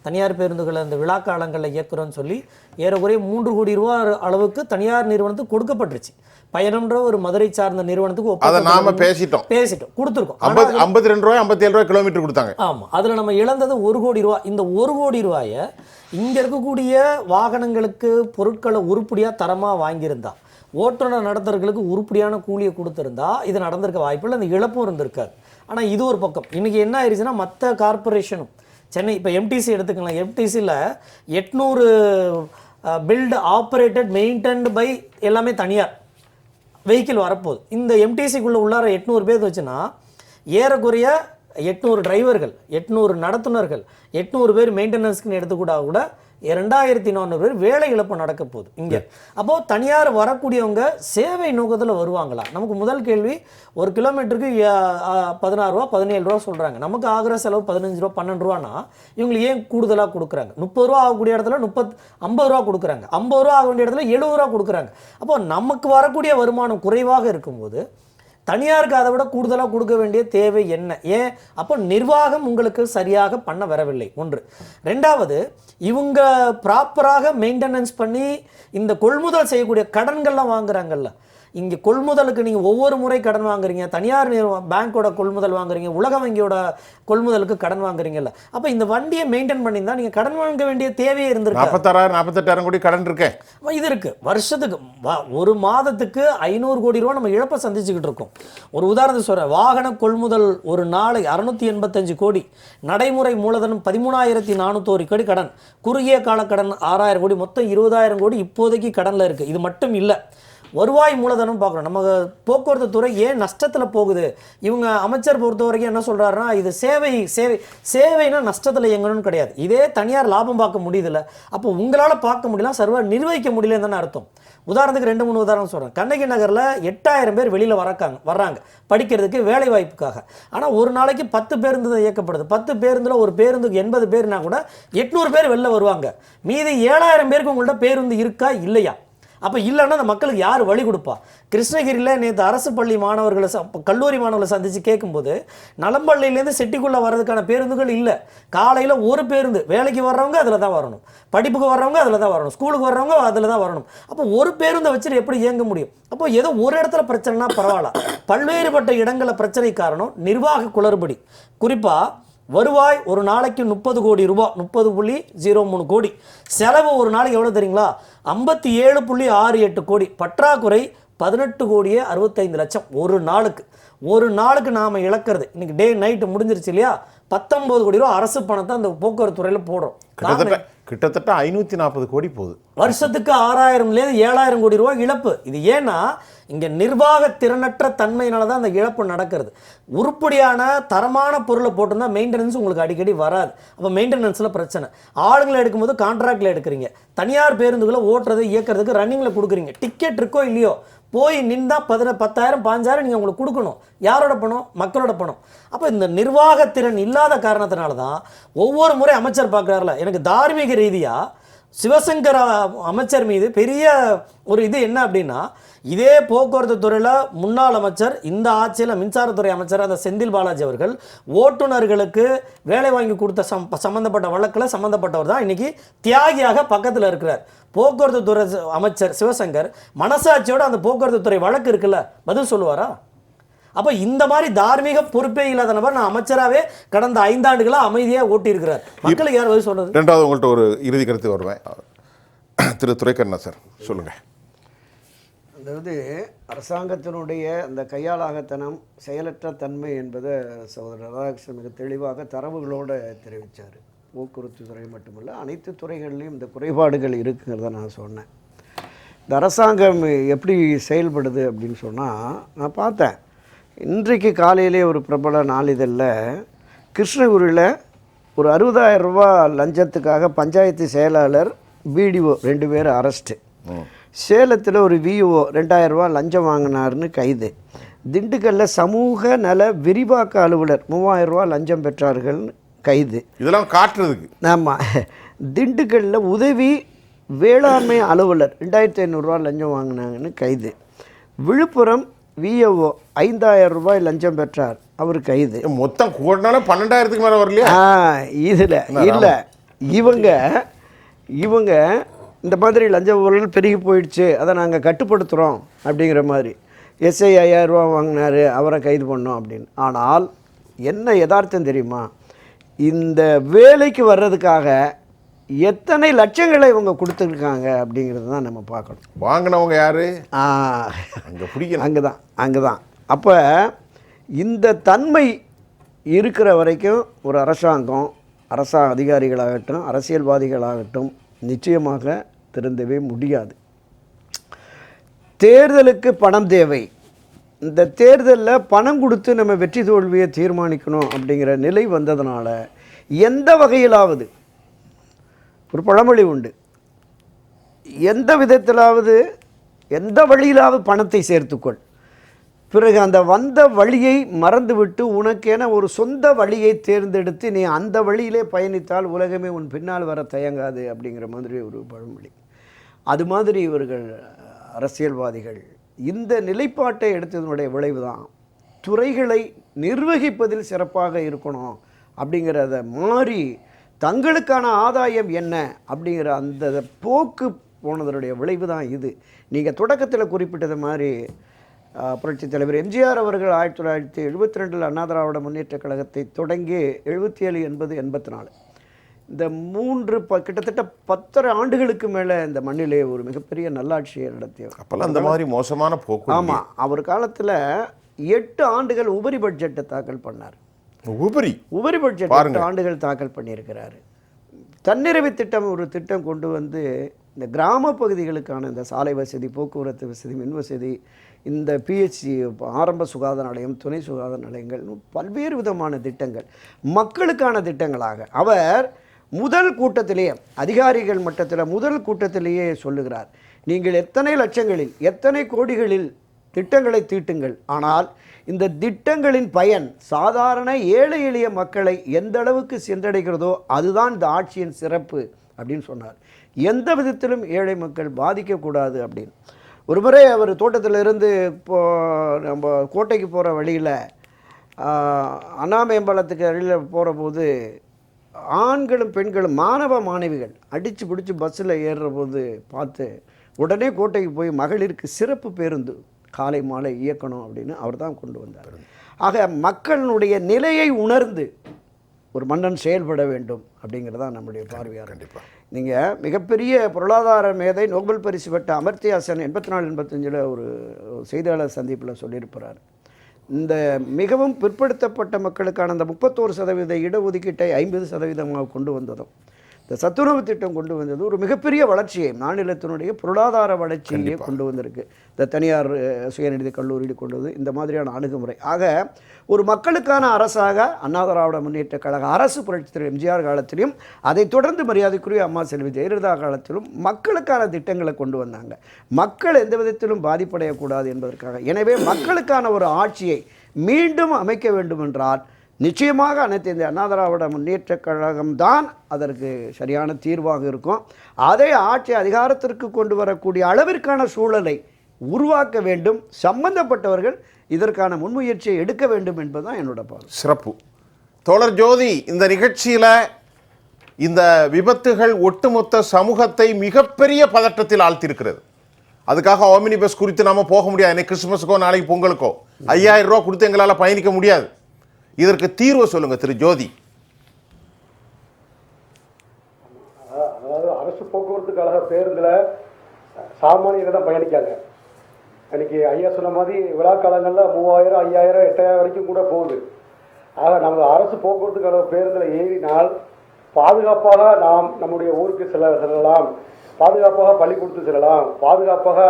தனியார் பேருந்துகளை இந்த விழா காலங்களில் இயக்குறோன்னு சொல்லி ஏறக்குறைய 3 கோடி ரூபா அளவுக்கு தனியார் நிறுவனத்துக்கு கொடுக்கப்பட்டுருச்சு. பயணம்ன்ற ஒரு மதுரை சார்ந்த நிறுவனத்துக்கு பேசிட்டோம் கொடுத்துருக்கோம். 52 ரூபாய் 57 ரூபாய் கிலோமீட்டர் கொடுத்தாங்க. ஆமாம், அதில் நம்ம இழந்தது 1 கோடி ரூபா. இந்த 1 கோடி ரூபாயை இங்கே இருக்கக்கூடிய வாகனங்களுக்கு பொருட்களை உருப்படியாக தரமாக வாங்கியிருந்தா, ஓட்டுநர் நடத்துறவர்களுக்கு உருப்படியான கூலியை கொடுத்துருந்தா இது நடந்திருக்க வாய்ப்பில்லை, அந்த இழப்பும் இருந்திருக்காது. ஆனால் இது ஒரு பக்கம். இன்றைக்கி என்ன ஆயிடுச்சுன்னா, மற்ற கார்பரேஷனும் சென்னை இப்போ எம்டிசி எடுத்துக்கலாம். எம்டிசியில் 800 பில்டு ஆப்ரேட்டட் மெயின்டைன்டு பை எல்லாமே தனியார் வெஹிக்கிள் வரப்போகுது. இந்த எம்டிசிக்குள்ளே உள்ளார 800 பேர் வச்சுன்னா ஏறக்குறைய 800 டிரைவர்கள், 800 நடத்துனர்கள், 800 பேர் மெயின்டெனன்ஸ்க்குன்னு எடுத்துக்கூடா கூட 2400 பேர் வேலை இழப்பு நடக்க போகுது இங்கே. அப்போது தனியார் வரக்கூடியவங்க சேவை நோக்கத்தில் வருவாங்களா? நமக்கு முதல் கேள்வி, 1 கிலோமீட்டருக்கு 16 ரூபா 17 ரூபா சொல்கிறாங்க, நமக்கு ஆகிற செலவு 15 ரூபா 12 ரூபானா இவங்களுக்கு ஏன் கூடுதலாக கொடுக்குறாங்க? 30 ரூபா ஆகக்கூடிய இடத்துல 50 ரூபா கொடுக்குறாங்க, 50 ரூபா ஆக வேண்டிய இடத்துல 70 ரூபா கொடுக்குறாங்க. அப்போது நமக்கு வரக்கூடிய வருமானம் குறைவாக இருக்கும்போது தனியாருக்கு அதை விட கூடுதலாக கொடுக்க வேண்டிய தேவை என்ன? ஏன்? அப்போ நிர்வாகம் உங்களுக்கு சரியாக பண்ண வரவில்லை, ஒன்று. ரெண்டாவது, இவங்க ப்ராப்பராக மெயின்டெனன்ஸ் பண்ணி இந்த கொள்முதல் செய்யக்கூடிய கடன்கள்லாம் வாங்குறாங்கல்ல, இங்கே கொள்முதலுக்கு நீங்கள் ஒவ்வொரு முறை கடன் வாங்குறீங்க, தனியார் பேங்க்கோட கொள்முதல் வாங்குறீங்க, உலக வங்கியோட கொள்முதலுக்கு கடன் வாங்குறீங்கல்ல, அப்போ இந்த வண்டியை மெயின்டைன் பண்ணியிருந்தா நீங்கள் கடன் வாங்க வேண்டிய தேவையே இருந்திருக்கு. 46,000-48,000 கோடி கடன் இருக்கேன். இது இருக்குது. வருஷத்துக்கு ஒரு மாதத்துக்கு 500 கோடி ரூபா நம்ம இழப்பை சந்திச்சுக்கிட்டு இருக்கோம். ஒரு உதாரணத்துக்கு சொல்கிறேன், வாகன கொள்முதல் ஒரு நாளை 685 கோடி, நடைமுறை மூலதனம் 13,401 கோடி கடன், குறுகிய கால கடன் 6,000 கோடி, மொத்தம் 20,000 கோடி இப்போதைக்கு கடனில் இருக்குது. இது மட்டும் இல்லை, வருவாய் மூலதனம் பார்க்குறோம். நம்ம போக்குவரத்து துறை ஏன் நஷ்டத்தில் போகுது? இவங்க அமைச்சர் பொறுத்த வரைக்கும் என்ன சொல்கிறாருன்னா, இது சேவைனா நஷ்டத்தில் இயங்கணும்னு கிடையாது. இதே தனியார் லாபம் பார்க்க முடியுதுல்ல, அப்போ உங்களால் பார்க்க முடியல, சர்வர் நிர்வகிக்க முடியலன்னு தானே அர்த்தம். உதாரணத்துக்கு 2-3 உதாரணம் சொல்கிறேன். கண்ணகி நகரில் 8000 பேர் வெளியில் வர்றாங்க படிக்கிறதுக்கு, வேலை வாய்ப்புக்காக. ஆனால் ஒரு நாளைக்கு 10 பேருந்து தான் இயக்கப்படுது. 10 பேருந்தில் ஒரு பேருந்துக்கு 80 பேர்னா கூட 800 பேர் வெளில வருவாங்க. மீதி 7000 பேருக்கு உங்கள்கிட்ட பேருந்து இருக்கா இல்லையா? அப்போ இல்லைன்னா அந்த மக்களுக்கு யார் வழி கொடுப்பா? கிருஷ்ணகிரியில் நேற்று அரசு பள்ளி மாணவர்களை கல்லூரி மாணவர்களை சந்தித்து கேட்கும்போது, நலம்பள்ளியிலேருந்து செட்டிக்குள்ளே வர்றதுக்கான பேருந்துகள் இல்லை. காலையில் ஒரு பேருந்து, வேலைக்கு வர்றவங்க அதில் தான் வரணும், படிப்புக்கு வர்றவங்க அதில் தான் வரணும், ஸ்கூலுக்கு வர்றவங்க அதில் தான் வரணும். அப்போ ஒரு பேருந்தை வச்சுட்டு எப்படி இயங்க முடியும்? அப்போ ஏதோ ஒரு இடத்துல பிரச்சனைனா பரவாயில்ல, பல்வேறுபட்ட இடங்களில் பிரச்சனை காரணம் நிர்வாக குளறுபடி. குறிப்பாக வருவாய் ஒரு நாளைக்கு 30 கோடி ரூபாய், 30.03 கோடி. செலவு ஒரு நாளைக்கு எவ்வளோ தெரியுங்களா? 57.68 கோடி. பற்றாக்குறை 18,65 லட்சம் ஒரு நாளுக்கு. ஒரு நாளுக்கு நாம் இழக்கிறது, இன்னைக்கு டே நைட்டு முடிஞ்சிருச்சு இல்லையா, 19 கோடி ரூபா அரசு பணத்தை அந்த போக்குவரத்து துறையில் போடுறோம். கிட்டத்தட்ட 540 கோடி போகுது. வருஷத்துக்கு 6000லேருந்து 7000 கோடி ரூபாய் இழப்பு. இது ஏன்னா இங்கே நிர்வாக திறனற்ற தன்மையினால தான் அந்த இழப்பு நடக்கிறது. உருப்படியான தரமான பொருளை போட்டிருந்தால் மெயின்டெனன்ஸ் உங்களுக்கு அடிக்கடி வராது. அப்போ மெயின்டெனன்ஸில் பிரச்சனை. ஆளுங்களை எடுக்கும்போது கான்ட்ராக்டில் எடுக்கிறீங்க, தனியார் பேருந்துகளை ஓட்டுறது இயக்கிறதுக்கு ரன்னிங்கில் கொடுக்குறீங்க. டிக்கெட் இருக்கோ இல்லையோ, போய் நின்றா 10,000 15,000 நீங்கள் உங்களுக்கு கொடுக்கணும். யாரோட பணம்? மக்களோட பணம். அப்போ இந்த நிர்வாகத்திறன் இல்லாத காரணத்தினால தான் ஒவ்வொரு முறை அமைச்சர் பார்க்குறாருல, எனக்கு தார்மீக ரீதியாக சிவசங்கர் அமைச்சர் மீது பெரிய ஒரு இது என்ன அப்படின்னா, இதே போக்குவரத்து துறையில் முன்னாள் அமைச்சர், இந்த ஆட்சியில் மின்சாரத்துறை அமைச்சர் அந்த செந்தில் பாலாஜி அவர்கள் ஓட்டுநர்களுக்கு வேலை வாங்கி கொடுத்த சம்மந்தப்பட்ட வழக்கில் சம்மந்தப்பட்டவர் தான் இன்னைக்கு தியாகியாக பக்கத்தில் இருக்கிறார். போக்குவரத்து துறை அமைச்சர் சிவசங்கர் மனசாட்சியோட அந்த போக்குவரத்து துறை வழக்கு இருக்குல்ல, பதில் சொல்லுவாரா? அப்போ இந்த மாதிரி தார்மீக பொறுப்பே இல்லாத நபர் நான் அமைச்சராகவே கடந்த 5 ஆண்டுகளாக அமைதியாக ஓட்டியிருக்கிறார். மக்களுக்கு யார் பதில் சொல்கிறது? ரெண்டாவது உங்கள்கிட்ட ஒரு இறுதி கருத்து வருவேன். திரு துரைக்கண்ணா சார் சொல்லுங்கள். அதாவது அரசாங்கத்தினுடைய அந்த கையாளாகத்தனம், செயலற்ற தன்மை என்பதை சகோதரர் ராதாகிருஷ்ணன் மிக தெளிவாக தரவுகளோடு தெரிவித்தார். போக்குவரத்து துறை மட்டுமல்ல, அனைத்து துறைகள்லையும் இந்த குறைபாடுகள் இருக்குங்கிறத நான் சொன்னேன். இந்த அரசாங்கம் எப்படி செயல்படுது அப்படின்னு சொன்னால், நான் பார்த்தேன் இன்றைக்கு காலையிலே ஒரு பிரபல நாளிதழில் கிருஷ்ணகிரியில் ஒரு 60,000 ரூபா லஞ்சத்துக்காக பஞ்சாயத்து செயலாளர், பிடிஓ 2 பேர் அரெஸ்ட்டு. சேலத்தில் ஒரு விஓ 2,000 ரூபா லஞ்சம் வாங்கினார்னு கைது. திண்டுக்கல்லில் சமூக நல விரிவாக்க அலுவலர் 3,000 ரூபா லஞ்சம் பெற்றார்கள்னு கைது. இதெல்லாம் காட்டுறதுக்கு. ஆமாம். திண்டுக்கல்லில் உதவி வேளாண்மை அலுவலர் 2,500 ரூபா லஞ்சம் வாங்கினாங்கன்னு கைது. விழுப்புரம் விஓ 5,000 ரூபாய் லஞ்சம் பெற்றார், அவர் கைது. மொத்தம் கூடனால 12,000க்கு மேலே வரலையா? இதில் இல்லை, இவங்க இந்த மாதிரி லஞ்ச ஊழல் பெருகி போயிடுச்சு, அதை நாங்கள் கட்டுப்படுத்துகிறோம் அப்படிங்கிற மாதிரி. எஸ்ஐ 5,000 ரூபா வாங்கினார், அவரை கைது பண்ணோம் அப்படின்னு. ஆனால் என்ன யதார்த்தம் தெரியுமா? இந்த வேலைக்கு வர்றதுக்காக எத்தனை லட்சங்களை இவங்க கொடுத்துருக்காங்க அப்படிங்கிறது தான் நம்ம பார்க்கணும். வாங்கினவங்க யார்? அங்கே பிடிக்கணும். அங்கே தான். அப்போ இந்த தன்மை இருக்கிற வரைக்கும் ஒரு அரசாங்கம், அதிகாரிகளாகட்டும் அரசியல்வாதிகளாகட்டும் நிச்சயமாக திருந்தவே முடியாது. தேர்தலுக்கு பணம் தேவை. இந்த தேர்தலில் பணம் கொடுத்து நம்ம வெற்றி தோல்வியை தீர்மானிக்கணும் அப்படிங்கிற நிலை வந்ததுனால எந்த வகையிலாவது, ஒரு பழமொழி உண்டு, எந்த விதத்திலாவது எந்த வழியிலாவது பணத்தை சேர்த்துக்கொள், பிறகு அந்த வந்த வழியை மறந்துவிட்டு உனக்கென ஒரு சொந்த வழியை தேர்ந்தெடுத்து நீ அந்த வழியிலே பயணித்தால் உலகமே உன் பின்னால் வர தயங்காது அப்படிங்கிற மாதிரி ஒரு பழமொழி. அது மாதிரி இவர்கள் அரசியல்வாதிகள் இந்த நிலைப்பாட்டை எடுத்ததனுடைய விளைவு தான் துறைகளை நிர்வகிப்பதில் சிறப்பாக இருக்கணும் அப்படிங்கிறத மாறி தங்களுக்கான ஆதாயம் என்ன அப்படிங்கிற அந்த போக்கு போனதனுடைய விளைவு தான் இது. நீங்கள் தொடக்கத்தில் குறிப்பிட்டது மாதிரி புரட்சித் தலைவர் எம்ஜிஆர் அவர்கள் 1972 அண்ணா திராவிட முன்னேற்றக் கழகத்தை தொடங்கி 77, 80, 84 இந்த 3 கிட்டத்தட்ட 10 ஆண்டுகளுக்கு மேலே இந்த மண்ணிலே ஒரு மிகப்பெரிய நல்லாட்சியை நடத்தியவர். அப்போல்லாம் அந்த மாதிரி மோசமான போக்கு. ஆமாம், அவர் காலத்தில் 8 ஆண்டுகள் உபரி பட்ஜெட்டை தாக்கல் பண்ணார். உபரி பட்ஜெட் 8 ஆண்டுகள் தாக்கல் பண்ணியிருக்கிறாரு. தன்னிறைவு திட்டம் ஒரு திட்டம் கொண்டு வந்து இந்த கிராம பகுதிகளுக்கான இந்த சாலை வசதி, போக்குவரத்து வசதி, மின் வசதி, இந்த பிஹெச்சி ஆரம்ப சுகாதார நிலையம், துணை சுகாதார நிலையங்கள், பல்வேறு விதமான திட்டங்கள் மக்களுக்கான திட்டங்களாக அவர் முதல் கூட்டத்திலேயே, அதிகாரிகள் மட்டத்தில் முதல் கூட்டத்திலேயே சொல்லுகிறார், நீங்கள் எத்தனை லட்சங்களில் எத்தனை கோடிகளில் திட்டங்களை தீட்டுங்கள், ஆனால் இந்த திட்டங்களின் பயன் சாதாரண ஏழை எளிய மக்களை எந்த அளவுக்கு சென்றடைகிறதோ அதுதான் இந்த ஆட்சியின் சிறப்பு அப்படின்னு சொன்னார். எந்த விதத்திலும் ஏழை மக்கள் பாதிக்கக்கூடாது அப்படின்னு. ஒரு முறை அவர் தோட்டத்திலிருந்து நம்ம கோட்டைக்கு போகிற வழியில் அண்ணா மேம்பாலத்துக்கு அருகில் போகிற போது ஆண்களும் பெண்களும் மாணவ மாணவிகள் அடித்து பிடிச்சி பஸ்ஸில் ஏறுற போது பார்த்து உடனே கோட்டைக்கு போய் மகளிருக்கு சிறப்பு பேருந்து காலை மாலை இயக்கணும் அப்படின்னு அவர் தான் கொண்டு வந்தார். ஆக மக்களுடைய நிலையை உணர்ந்து ஒரு மன்னன் செயல்பட வேண்டும் அப்படிங்கிறதான் நம்முடைய பார்வையாக. கண்டிப்பாக நீங்கள் மிகப்பெரிய பொருளாதார மேதை, நோபல் பரிசு பெற்ற அமர்த்தியா சென் 84-85 ஒரு செய்தியாளர் சந்திப்பில் சொல்லியிருக்கிறார். இந்த மிகவும் பிற்படுத்தப்பட்ட மக்களுக்கான அந்த 31% இடஒதுக்கீட்டை 50% கொண்டு வந்ததும், இந்த சத்துணவு திட்டம் கொண்டு வந்தது ஒரு மிகப்பெரிய வளர்ச்சியை, மாநிலத்தினுடைய பொருளாதார வளர்ச்சியை கொண்டு வந்திருக்கு. இந்த தனியார் சுயநிதி கல்லூரியில் கொண்டு வந்து இந்த மாதிரியான அணுகுமுறை. ஆக ஒரு மக்களுக்கான அரசாக அண்ணா திராவிட முன்னேற்ற கழக அரசு புரட்சித் தலைவர் எம்ஜிஆர் காலத்திலும், அதை தொடர்ந்து மரியாதைக்குரிய அம்மா செல்வி ஜெயலலிதா காலத்திலும் மக்களுக்கான திட்டங்களை கொண்டு வந்தாங்க. மக்கள் எந்த விதத்திலும் பாதிப்படையக்கூடாது என்பதற்காக. எனவே மக்களுக்கான ஒரு ஆட்சியை மீண்டும் அமைக்க வேண்டுமென்றால் நிச்சயமாக அனைத்து இந்த அண்ணா திராவிட முன்னேற்ற கழகம்தான் அதற்கு சரியான தீர்வாக இருக்கும். அதை ஆட்சி அதிகாரத்திற்கு கொண்டு வரக்கூடிய அளவிற்கான சூழலை உருவாக்க வேண்டும். சம்பந்தப்பட்டவர்கள் இதற்கான முன்முயற்சியை எடுக்க வேண்டும் என்பதுதான் என்னோட பார்வை. சிறப்பு. தோழர் ஜோதி, இந்த நிகழ்ச்சியில் இந்த விபத்துகள் ஒட்டுமொத்த சமூகத்தை மிகப்பெரிய பதட்டத்தில் ஆழ்த்திருக்கிறது. அதுக்காக ஓமினி பஸ் குறித்து நாம போக முடியாது. இன்னைக்கு கிறிஸ்துமஸுக்கோ நாளைக்கு பொங்கலுக்கோ 5000 ரூபா கொடுத்து எங்களால் பயணிக்க முடியாது. இதற்கு தீர்வு சொல்லுங்க திரு ஜோதி. அதாவது அரசு போக்குவரத்து கழக பேருந்தில் சாமானியர்கள் தான் பயணிக்காங்க. அன்றைக்கி ஐயா சொன்ன மாதிரி விழா காலங்களில் 3000, 5000, 8000 வரைக்கும் கூட போகுது. ஆக நம்ம அரசு போக்குவரத்து கழக பேருந்தில் ஏறினால் பாதுகாப்பாக நாம் நம்முடைய ஊருக்கு செல்லலாம், பாதுகாப்பாக பள்ளிக்கூடத்துக்கு செல்லலாம், பாதுகாப்பாக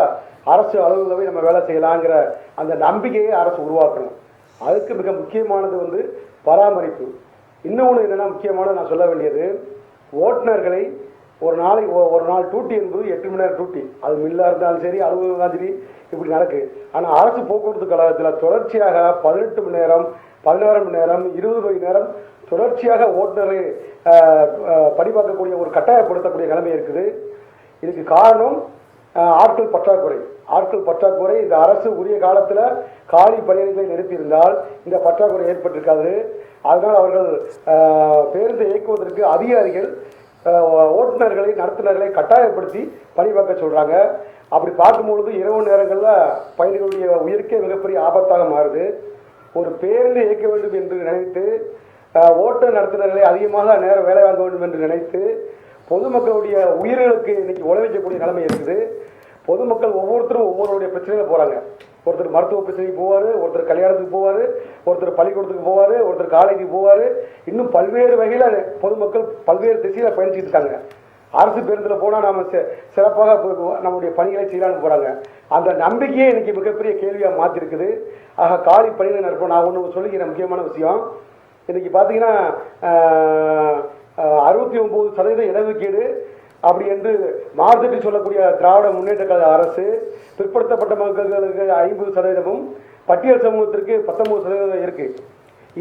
அரசு அலுவலகமே நம்ம வேலை செய்யலாங்கிற அந்த நம்பிக்கையை அரசு உருவாக்கணும். அதுக்கு மிக முக்கியமானது பராமரிப்பு. இன்னொன்று என்னென்னா முக்கியமான நான் சொல்ல வேண்டியது, ஓட்டுநர்களை ஒரு நாள் டியூட்டி என்பது 8 மணி நேரம் டியூட்டி. அது மில்லாக இருந்தாலும் சரி, அலுவலகம் இருந்தாலும் சரி, இப்படி நடக்குது. ஆனால் அரசு போக்குவரத்து கழகத்தில் தொடர்ச்சியாக 18 மணி நேரம், 16 மணி நேரம், 20 மணி நேரம் தொடர்ச்சியாக ஓட்டுநரை பணிபார்க்கக்கூடிய ஒரு கட்டாயப்படுத்தக்கூடிய நிலைமை இருக்குது. இதுக்கு காரணம் ஆட்கள் பற்றாக்குறை. இந்த அரசு உரிய காலத்தில் காலி பணியிடங்களை நிரப்பியிருந்தால் இந்த பற்றாக்குறை ஏற்பட்டிருக்காது. அதனால் அவர்கள் பேருந்து இயக்குவதற்கு அதிகாரிகள் ஓட்டுநர்களை, நடத்துனர்களை கட்டாயப்படுத்தி பணி பார்க்க சொல்கிறாங்க. அப்படி பார்க்கும்பொழுது இரவு நேரங்களில் பயணிகளுடைய உயிருக்கே மிகப்பெரிய ஆபத்தாக மாறுது. ஒரு பேருந்து இயக்க வேண்டும் என்று நினைத்து ஓட்டுநர் நடத்துனர்களை அதிகமாக நேரம் வேலை வாங்க வேண்டும் என்று நினைத்து பொதுமக்களுடைய உயிர்களுக்கு இன்னைக்கு உழைக்கக்கூடிய நிலைமை இருக்குது. பொதுமக்கள் ஒவ்வொருத்தரும் ஒவ்வொருடைய பிரச்சனையில போகிறாங்க. ஒருத்தர் மருத்துவ பிரச்சனைக்கு போவார், ஒருத்தர் கல்யாணத்துக்கு போவார், ஒருத்தர் பள்ளிக்கூடத்துக்கு போவார், ஒருத்தர் காலேஜுக்கு போவார். இன்னும் பல்வேறு வகையில் பொதுமக்கள் பல்வேறு திசையில் பயணிச்சுட்டு இருக்காங்க. அரசு பேருந்தில் போனால் நாம் சிறப்பாக நம்முடைய பணிகளை செய்யலான்னு போகிறாங்க. அந்த நம்பிக்கையே இன்னைக்கு மிகப்பெரிய கேள்வியாக மாற்றிருக்குது. ஆக காலி பணிகளை நடப்போம். நான் ஒன்று சொல்லிக்கிறேன், முக்கியமான விஷயம். இன்னைக்கு பார்த்தீங்கன்னா 69% இடஒதுக்கீடு அப்படி என்று மாறுதட்டி சொல்லக்கூடிய திராவிட முன்னேற்ற கழக அரசு பிற்படுத்தப்பட்ட மக்களுக்கு 50%, பட்டியல் சமூகத்திற்கு 19% இருக்கு.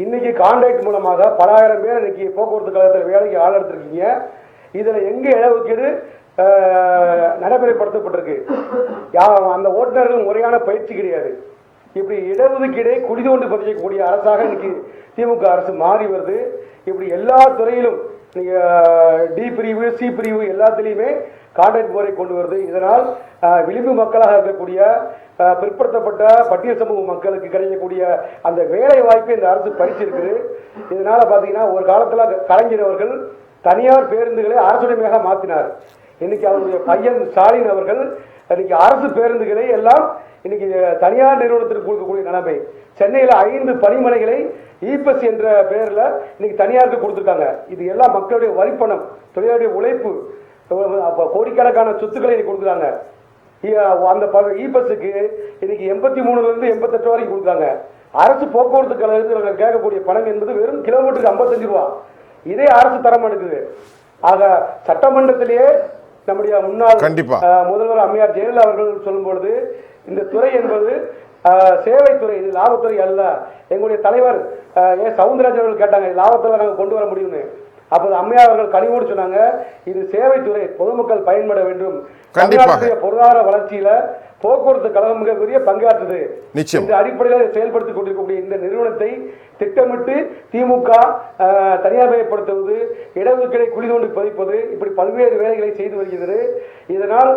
இன்னைக்கு கான்ட்ராக்ட் மூலமாக பல ஆயிரம் பேர் இன்னைக்கு போக்குவரத்து கழகத்தில் வேலைக்கு ஆள் எடுத்திருக்கீங்க. இதில் எங்கே இடஒதுக்கீடு நடைமுறைப்படுத்தப்பட்டிருக்கு? அந்த ஓட்டுநர்கள் முறையான பயிற்சி கிடையாது. இப்படி இடஒதுக்கீடை குடி தோண்டி பதிக்கக்கூடிய அரசாக இன்னைக்கு திமுக அரசு மாறி வருது. இப்படி எல்லா துறையிலும் டி பிரிவு, சி பிரிவு எல்லாத்திலையுமே கான்ட்ராக்ட் முறை கொண்டு வருது. இதனால் விளிம்பு மக்களாக இருக்கக்கூடிய பிற்படுத்தப்பட்ட பட்டியல் சமூக மக்களுக்கு கிடைக்கக்கூடிய அந்த வேலை வாய்ப்பை இந்த அரசு பறிச்சிருக்குது. இதனால பார்த்தீங்கன்னா ஒரு காலத்தில் கலைஞர் அவர்கள் தனியார் பேருந்துகளை அரசுடைமையாக மாற்றினார். இன்னைக்கு அவருடைய பையன் ஸ்டாலின் அவர்கள் இன்னைக்கு அரசு பேருந்துகளை எல்லாம் இன்னைக்கு தனியார் நிறுவனத்திற்கு கொடுக்கக்கூடிய நிலைமை. சென்னையில் 5 பணிமனைகளை இபஸ் என்ற பெயரில் இன்னைக்கு தனியாருக்கு கொடுத்துருக்காங்க. இது எல்லாம் மக்களுடைய வரிப்பணம், தொழிலாளருடைய உழைப்பு. அப்போ கோடிக்கணக்கான சொத்துக்களை இன்னைக்கு கொடுக்குறாங்க. அந்த இ பஸ்ஸுக்கு இன்னைக்கு 83லேருந்து 88 வரைக்கும் கொடுக்குறாங்க. அரசு போக்குவரத்து கழகத்தில் கேட்கக்கூடிய பணம் என்பது வெறும் கிலோமீட்டருக்கு 55 ரூபா. இதே அரசு தரம் எடுக்குது. ஆக சட்டமன்றத்திலேயே நம்முடைய முன்னாள் முதல்வர் அம்மையார் ஜெயலலிதா அவர்கள் சொல்லும் பொழுது இந்த துறை என்பது சேவைத்துறை, இது லாபத்துறை அல்ல. எங்களுடைய தலைவர் சவுந்தரராஜன் அவர்கள் கேட்டாங்க, லாபத்தில் நாங்கள் கொண்டு வர முடியும்னு. அப்போது அம்மையார் அவர்கள் கனிவோடு சொன்னாங்க, இது சேவைத்துறை, பொதுமக்கள் பயன்பட வேண்டும். தமிழ்நாட்டுடைய பொருளாதார வளர்ச்சியில போக்குவரத்து கழகம் மிகப்பெரிய பங்காற்றுது. இந்த அடிப்படையில் செயல்படுத்திக் கொண்டிருக்கக்கூடிய இந்த நிறுவனத்தை திட்டமிட்டு திமுக தனியார்மயப்படுத்துவது, இடஒதுக்கீடை குழி தோண்டி பதிப்பது, இப்படி பல்வேறு வேலைகளை செய்து வருகிறது. இதனால்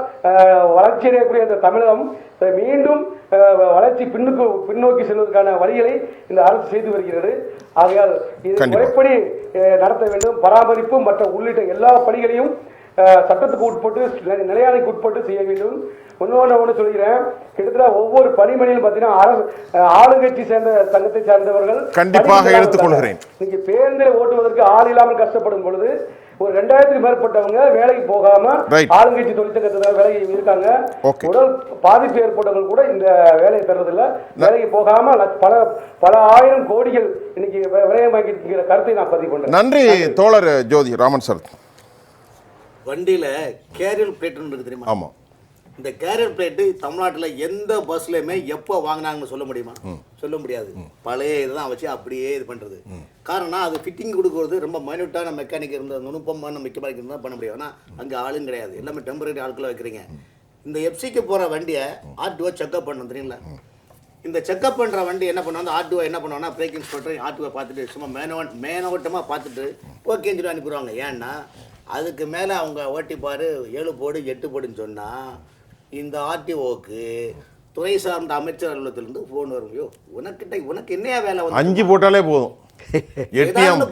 வளர்ச்சி அடையக்கூடிய இந்த தமிழகம் மீண்டும் வளர்ச்சி பின்னோக்கி செல்வதற்கான வழிகளை இந்த அரசு செய்து வருகிறது. ஆகையால் இது முறைப்படி நடத்த வேண்டும். பராமரிப்பு மற்ற உள்ளிட்ட எல்லா பணிகளையும் சட்டத்துக்கு உட்பட்டு, நிலையாணைக்கு உட்பட்டு செய்ய வேண்டும். ஒன்று சொல்கிறேன், கிட்டத்தட்ட ஒவ்வொரு பணிமனையிலும் பார்த்தீங்கன்னா ஆளுங்கட்சி சேர்ந்த சங்கத்தை சார்ந்தவர்கள் கண்டிப்பாக எடுத்துக்கொள்கிறேன். இன்னைக்கு பேருந்தில் ஓட்டுவதற்கு ஆள் இல்லாமல் கஷ்டப்படும் பொழுது ஒரு 2000க்கு மேற்பட்டவங்க வேலைக்கு போகாம ஆளுங்கட்சி தொழிற்சங்கத்தில் வேலைக்கு இருக்காங்க. உடல் பாதிப்பு ஏற்பட்டவங்க கூட இந்த வேலையை பெறதில்லை. வேலைக்கு போகாம பல ஆயிரம் கோடிகள் இன்னைக்கு விரயமாக்கி இருக்கிற கருத்தை நான் பதிவு பண்றேன். நன்றி தோழர் ஜோதி ராமன் சார். வண்டியில கேரியர் பிளேட்னு இருக்கு தெரியுமா? ஆமா. இந்த கேரியர் பிளேட்டு தமிழ்நாட்டில் எந்த பஸ்லையுமே எப்போ வாங்கினாங்கன்னு சொல்ல முடியுமா? சொல்ல முடியாது. பழைய இதுதான் வச்சு அப்படியே இது பண்ணுறது. காரணம் அது ஃபிட்டிங் கொடுக்குறது ரொம்ப மைனூட்டான மெக்கானிக் இருந்த நுணுப்பமான மெக்கானிக் இருந்தால் பண்ண முடியும். ஆனால் அங்கே ஆளும் கிடையாது, எல்லாமே டெம்பரரி ஆட்களை வைக்கிறீங்க. இந்த எஃப்சிக்கு போகிற வண்டியை ஆர்டிஓ செக்அப் பண்ணணும் தெரியுங்களா? இந்த செக்அப் பண்ணுற வண்டி என்ன பண்ணுவாங்க, ஆர்டிஓ என்ன பண்ணுவாங்கன்னா பிரேக் இன்ஸ்பெக்டர் ஆர்டிஓ பார்த்துட்டு சும்மா மேனோட்டமாக பார்த்துட்டு ஓகேன்னு சொல்லி அனுப்பிடுவாங்க. ஏன்னா அதுக்கு மேலே அவங்க ஓட்டி பாரு 7 போடு 8 போடுன்னு சொன்னால் இந்த ஆர்டிஓக்கு துறை சார்ந்த அமைச்சர் அலுவலகத்திலிருந்து ஃபோன் வரும். உனக்கு என்னையா வேலை வந்து 5 போட்டாலே போதும்,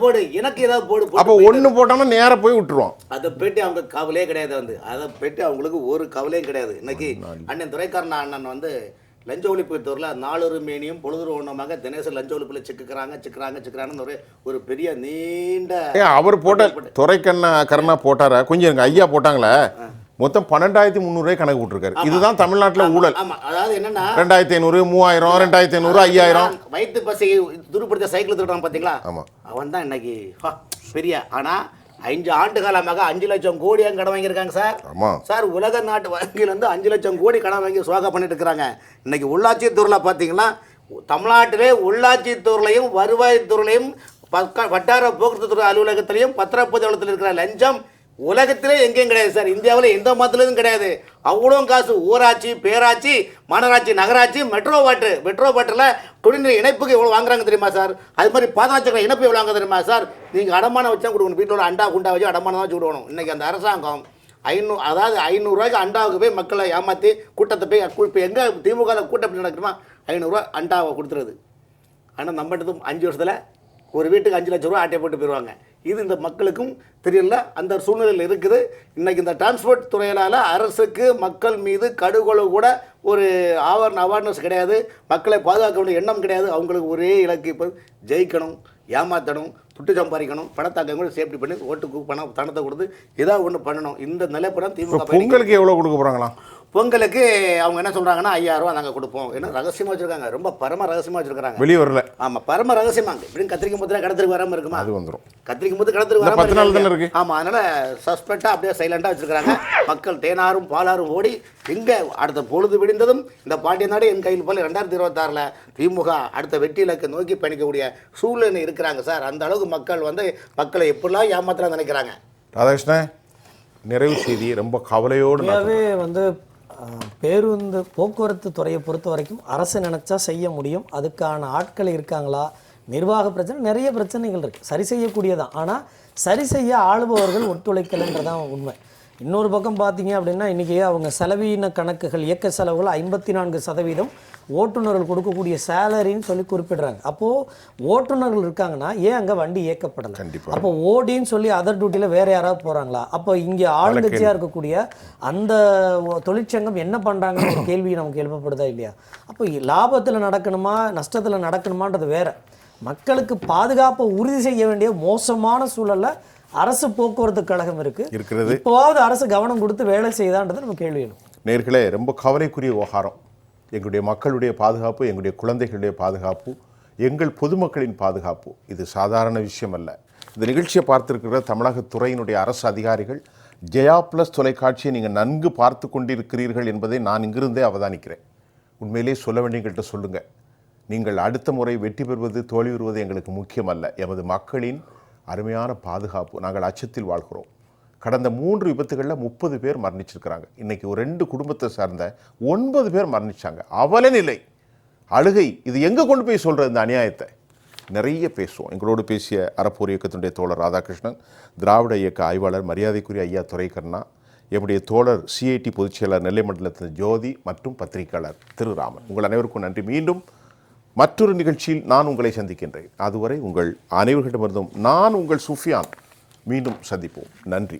போடு, எனக்கு ஏதாவது போடு. அப்போ 1 போட்டோம்னா நேராக போய் விட்டுருவோம். அதை பெட்டி அவங்க கவலையே கிடையாது. அதை பெட்டி அவங்களுக்கு ஒரு கவலையும் கிடையாது. இன்னைக்கு அண்ணன் துறைக்காரன் அண்ணன் வந்து லஞ்ச ஒழிப்பு துறையில் 4 மேனியும் பொழுது ஒன்றமாக தினேசன் லஞ்ச ஒழிப்பில் சிக்கிறாங்கன்னு ஒரு பெரிய நீண்ட அவர் போட்ட துறைக்கண்ணா போட்டாரா கொஞ்சம் எங்கள் ஐயா போட்டாங்களே, மொத்தம் 12,300 கணக்கு விட்டுருக்காரு. இதுதான் தமிழ்நாட்டில் ஊழல். அதாவது என்னன்னா 2,500, 3,000, 2,500, 5,000 வயிற்று பசை துருப்படுத்த சைக்கிள் திருட்டான் பார்த்தீங்களா? அவன் தான் இன்னைக்கு பெரிய. ஆனால் 5 ஆண்டு காலமாக 5 லட்சம் கோடி கடன் வாங்கியிருக்காங்க சார். சார் உலக நாட்டு வங்கியிலேருந்து 5 லட்சம் கோடி கடன் வாங்கி சுவாக பண்ணிட்டு இருக்கிறாங்க. இன்னைக்கு உள்ளாட்சித்துறையில் பார்த்தீங்கன்னா தமிழ்நாட்டிலே உள்ளாட்சித்துறையிலையும் வருவாய்த்துறையிலையும் வட்டார போக்குவரத்து துறை அலுவலகத்திலையும் பத்திரப்பதிவு அலுவலகத்தில் இருக்கிற லஞ்சம் உலகத்திலே எங்கேயும் கிடையாது சார். இந்தியாவில் எந்த மாதத்துலையும் கிடையாது. அவ்வளோ காசு ஊராட்சி, பேராட்சி, மாநகராட்சி, நகராட்சி, மெட்ரோ வாட்டரில் குடிநீர் இணைப்புக்கு எவ்வளோ வாங்குறாங்க தெரியுமா சார்? அது மாதிரி பாதராட்சி இணைப்பு எவ்வளோ வாங்க தெரியுமா சார்? நீங்கள் அடமானம் வச்சா கொடுக்கணும். வீட்டோட அண்டா குண்டா வச்சு அடமானம் வச்சு விடுவோம். இன்றைக்கி அந்த அரசாங்கம் 500 ரூபாய்க்கு அண்டாவுக்கு போய் மக்களை ஏமாற்றி கூட்டத்தை போய் இப்போ எங்கே திமுக கூட்டம் நடக்குமா 500 ரூபா அண்டாவை கொடுத்துருது. ஆனால் நம்மகிட்டதும் 5 வருஷத்தில் ஒரு வீட்டுக்கு 5 லட்சம் ரூபா ஆட்டை போட்டு போயிடுவாங்க. இது இந்த மக்களுக்கும் தெரியல, அந்த சூழ்நிலையில் இருக்குது. இன்றைக்கி இந்த டிரான்ஸ்போர்ட் துறையினால் அரசுக்கு மக்கள் மீது கடுகொலை கூட ஒரு அவேர்னஸ் கிடையாது. மக்களை பாதுகாக்க வேண்டிய எண்ணம் கிடையாது. அவங்களுக்கு ஒரே இலக்கு இப்போ ஜெயிக்கணும், ஏமாற்றணும், துட்டு சம்பாதிக்கணும், பணத்தாக்க கூட சேஃப்டி பண்ணி ஓட்டுக்கு பணத்தை கொடுத்து ஏதாவது ஒன்று பண்ணணும். இந்த நிலைப்படம் திமுக. பொங்கலுக்கு எவ்வளோ கொடுக்க போகிறாங்களா? பொங்கலுக்கு அவங்க என்ன சொல்கிறாங்கன்னா 5000 ரூபா நாங்கள் கொடுப்போம். ஏன்னா ரகசியமாக வச்சுருக்காங்க, ரொம்ப பரம ரகசியமாக வச்சுருக்காங்க, வெளியே வரல. ஆமாம், பரம ரகசியமாங்க. இப்படின்னு கத்திரிக்கும் போது கடத்திற்கு வராமல் இருக்குமா? அது வந்துடும். கத்திரிக்கும் போது கடத்திற்கு வராமல் 10 நாள் தானே இருக்குது. ஆமாம், அதனால் சஸ்பெக்டாக அப்படியே சைலண்டாக வச்சுருக்காங்க. மக்கள் தேனாரும் பாலாரும் ஓடி எங்கே அடுத்த பொழுது விடிந்ததும் இந்த பாண்டியநாடு என் கையில் போல் 2026 திமுக அடுத்த வெற்றி இலக்கை நோக்கி பயணிக்கக்கூடிய சூழ்நிலை இருக்கிறாங்க சார். அந்த அளவுக்கு மக்கள் வந்து மக்களை எப்படிலாம் ஏமாத்தலாம் நினைக்கிறாங்க. ராதாகிருஷ்ணன், நிறைவு செய்தி ரொம்ப கவலையோடு வந்து பேருந்து போக்குவரத்து துறையை பொறுத்த வரைக்கும் அரசு நினச்சா செய்ய முடியும். அதுக்கான ஆட்கள் இருக்காங்களா? நிர்வாக பிரச்சனை, நிறைய பிரச்சனைகள் இருக்குது, சரி செய்யக்கூடியதான். ஆனால் சரி செய்ய ஆளுபவர்கள் ஒத்துழைக்கலைன்றதான் உண்மை. இன்னொரு பக்கம் பார்த்தீங்க அப்படின்னா இன்றைக்கி அவங்க செலவீன கணக்குகள், இயக்க செலவுகள் 54% ஓட்டுநர்கள் கொடுக்கக்கூடிய சேலரின்னு சொல்லி குறிப்பிடுறாங்க. அப்போது ஓட்டுநர்கள் இருக்காங்கன்னா ஏன் அங்கே வண்டி இயக்கப்படலை? அப்போ ஓடின்னு சொல்லி அதர் டியூட்டியில் வேறு யாராவது போகிறாங்களா? அப்போ இங்கே ஆளுங்கட்சியாக இருக்கக்கூடிய அந்த தொழிற்சங்கம் என்ன பண்ணுறாங்கன்னு ஒரு கேள்வி நமக்கு எழுப்பப்படுதா இல்லையா? அப்போ லாபத்தில் நடக்கணுமா நஷ்டத்தில் நடக்கணுமான்றது வேறு. மக்களுக்கு பாதுகாப்பை உறுதி செய்ய வேண்டிய மோசமான சூழலில் அரசு போக்குவரத்து கழகம் இருக்கிறது. இப்போவாவது அரசு கவனம் கொடுத்து வேலை செய்தான்றது நம்ம கேள்வி எழும். நேர்களே, ரொம்ப கவலைக்குரிய விவகாரம். எங்களுடைய மக்களுடைய பாதுகாப்பு, எங்களுடைய குழந்தைகளுடைய பாதுகாப்பு, எங்கள் பொதுமக்களின் பாதுகாப்பு, இது சாதாரண விஷயம் அல்ல. இந்த நிகழ்ச்சியை பார்த்திருக்கிற தமிழக துறையினுடைய அரசு அதிகாரிகள், ஜெயா பிளஸ் தொலைக்காட்சியை நீங்கள் நன்கு பார்த்து கொண்டிருக்கிறீர்கள் என்பதை நான் இங்கிருந்தே அவதானிக்கிறேன். உண்மையிலே சொல்ல வேண்டியவங்கள்ட்ட சொல்லுங்கள். நீங்கள் அடுத்த முறை வெற்றி பெறுவது தோல்வி பெறுவது எங்களுக்கு முக்கியமல்ல. எமது மக்களின் அருமையான பாதுகாப்பு. நாங்கள் அச்சத்தில் வாழ்கிறோம். கடந்த 3 விபத்துகளில் 30 பேர் மரணிச்சிருக்கிறாங்க. இன்றைக்கி ஒரு 2 குடும்பத்தை சார்ந்த 9 பேர் மரணிச்சாங்க. அவல நிலை, அழுகை. இது எங்கே கொண்டு போய் சொல்கிறது இந்த அநியாயத்தை? நிறைய பேசுவோம். எங்களோடு பேசிய அறப்போர் இயக்கத்தினுடைய தோழர் ராதாகிருஷ்ணன், திராவிட இயக்க ஆய்வாளர் மரியாதைக்குரிய ஐயா துரைக்கண்ணா, என்னுடைய தோழர் சிஐடி பொதுச்செயலாளர் நெல்லை மண்டலத்தின் ஜோதி மற்றும் பத்திரிகையாளர் திரு ராமன். உங்கள் அனைவருக்கும் நன்றி. மீண்டும் மற்றொரு நிகழ்ச்சியில் நான் உங்களை சந்திக்கின்றேன். அதுவரை உங்கள் அனைவர்களிடமிருந்தும் நான் உங்கள் சுஃபியான். மீண்டும் சந்திப்போம். நன்றி.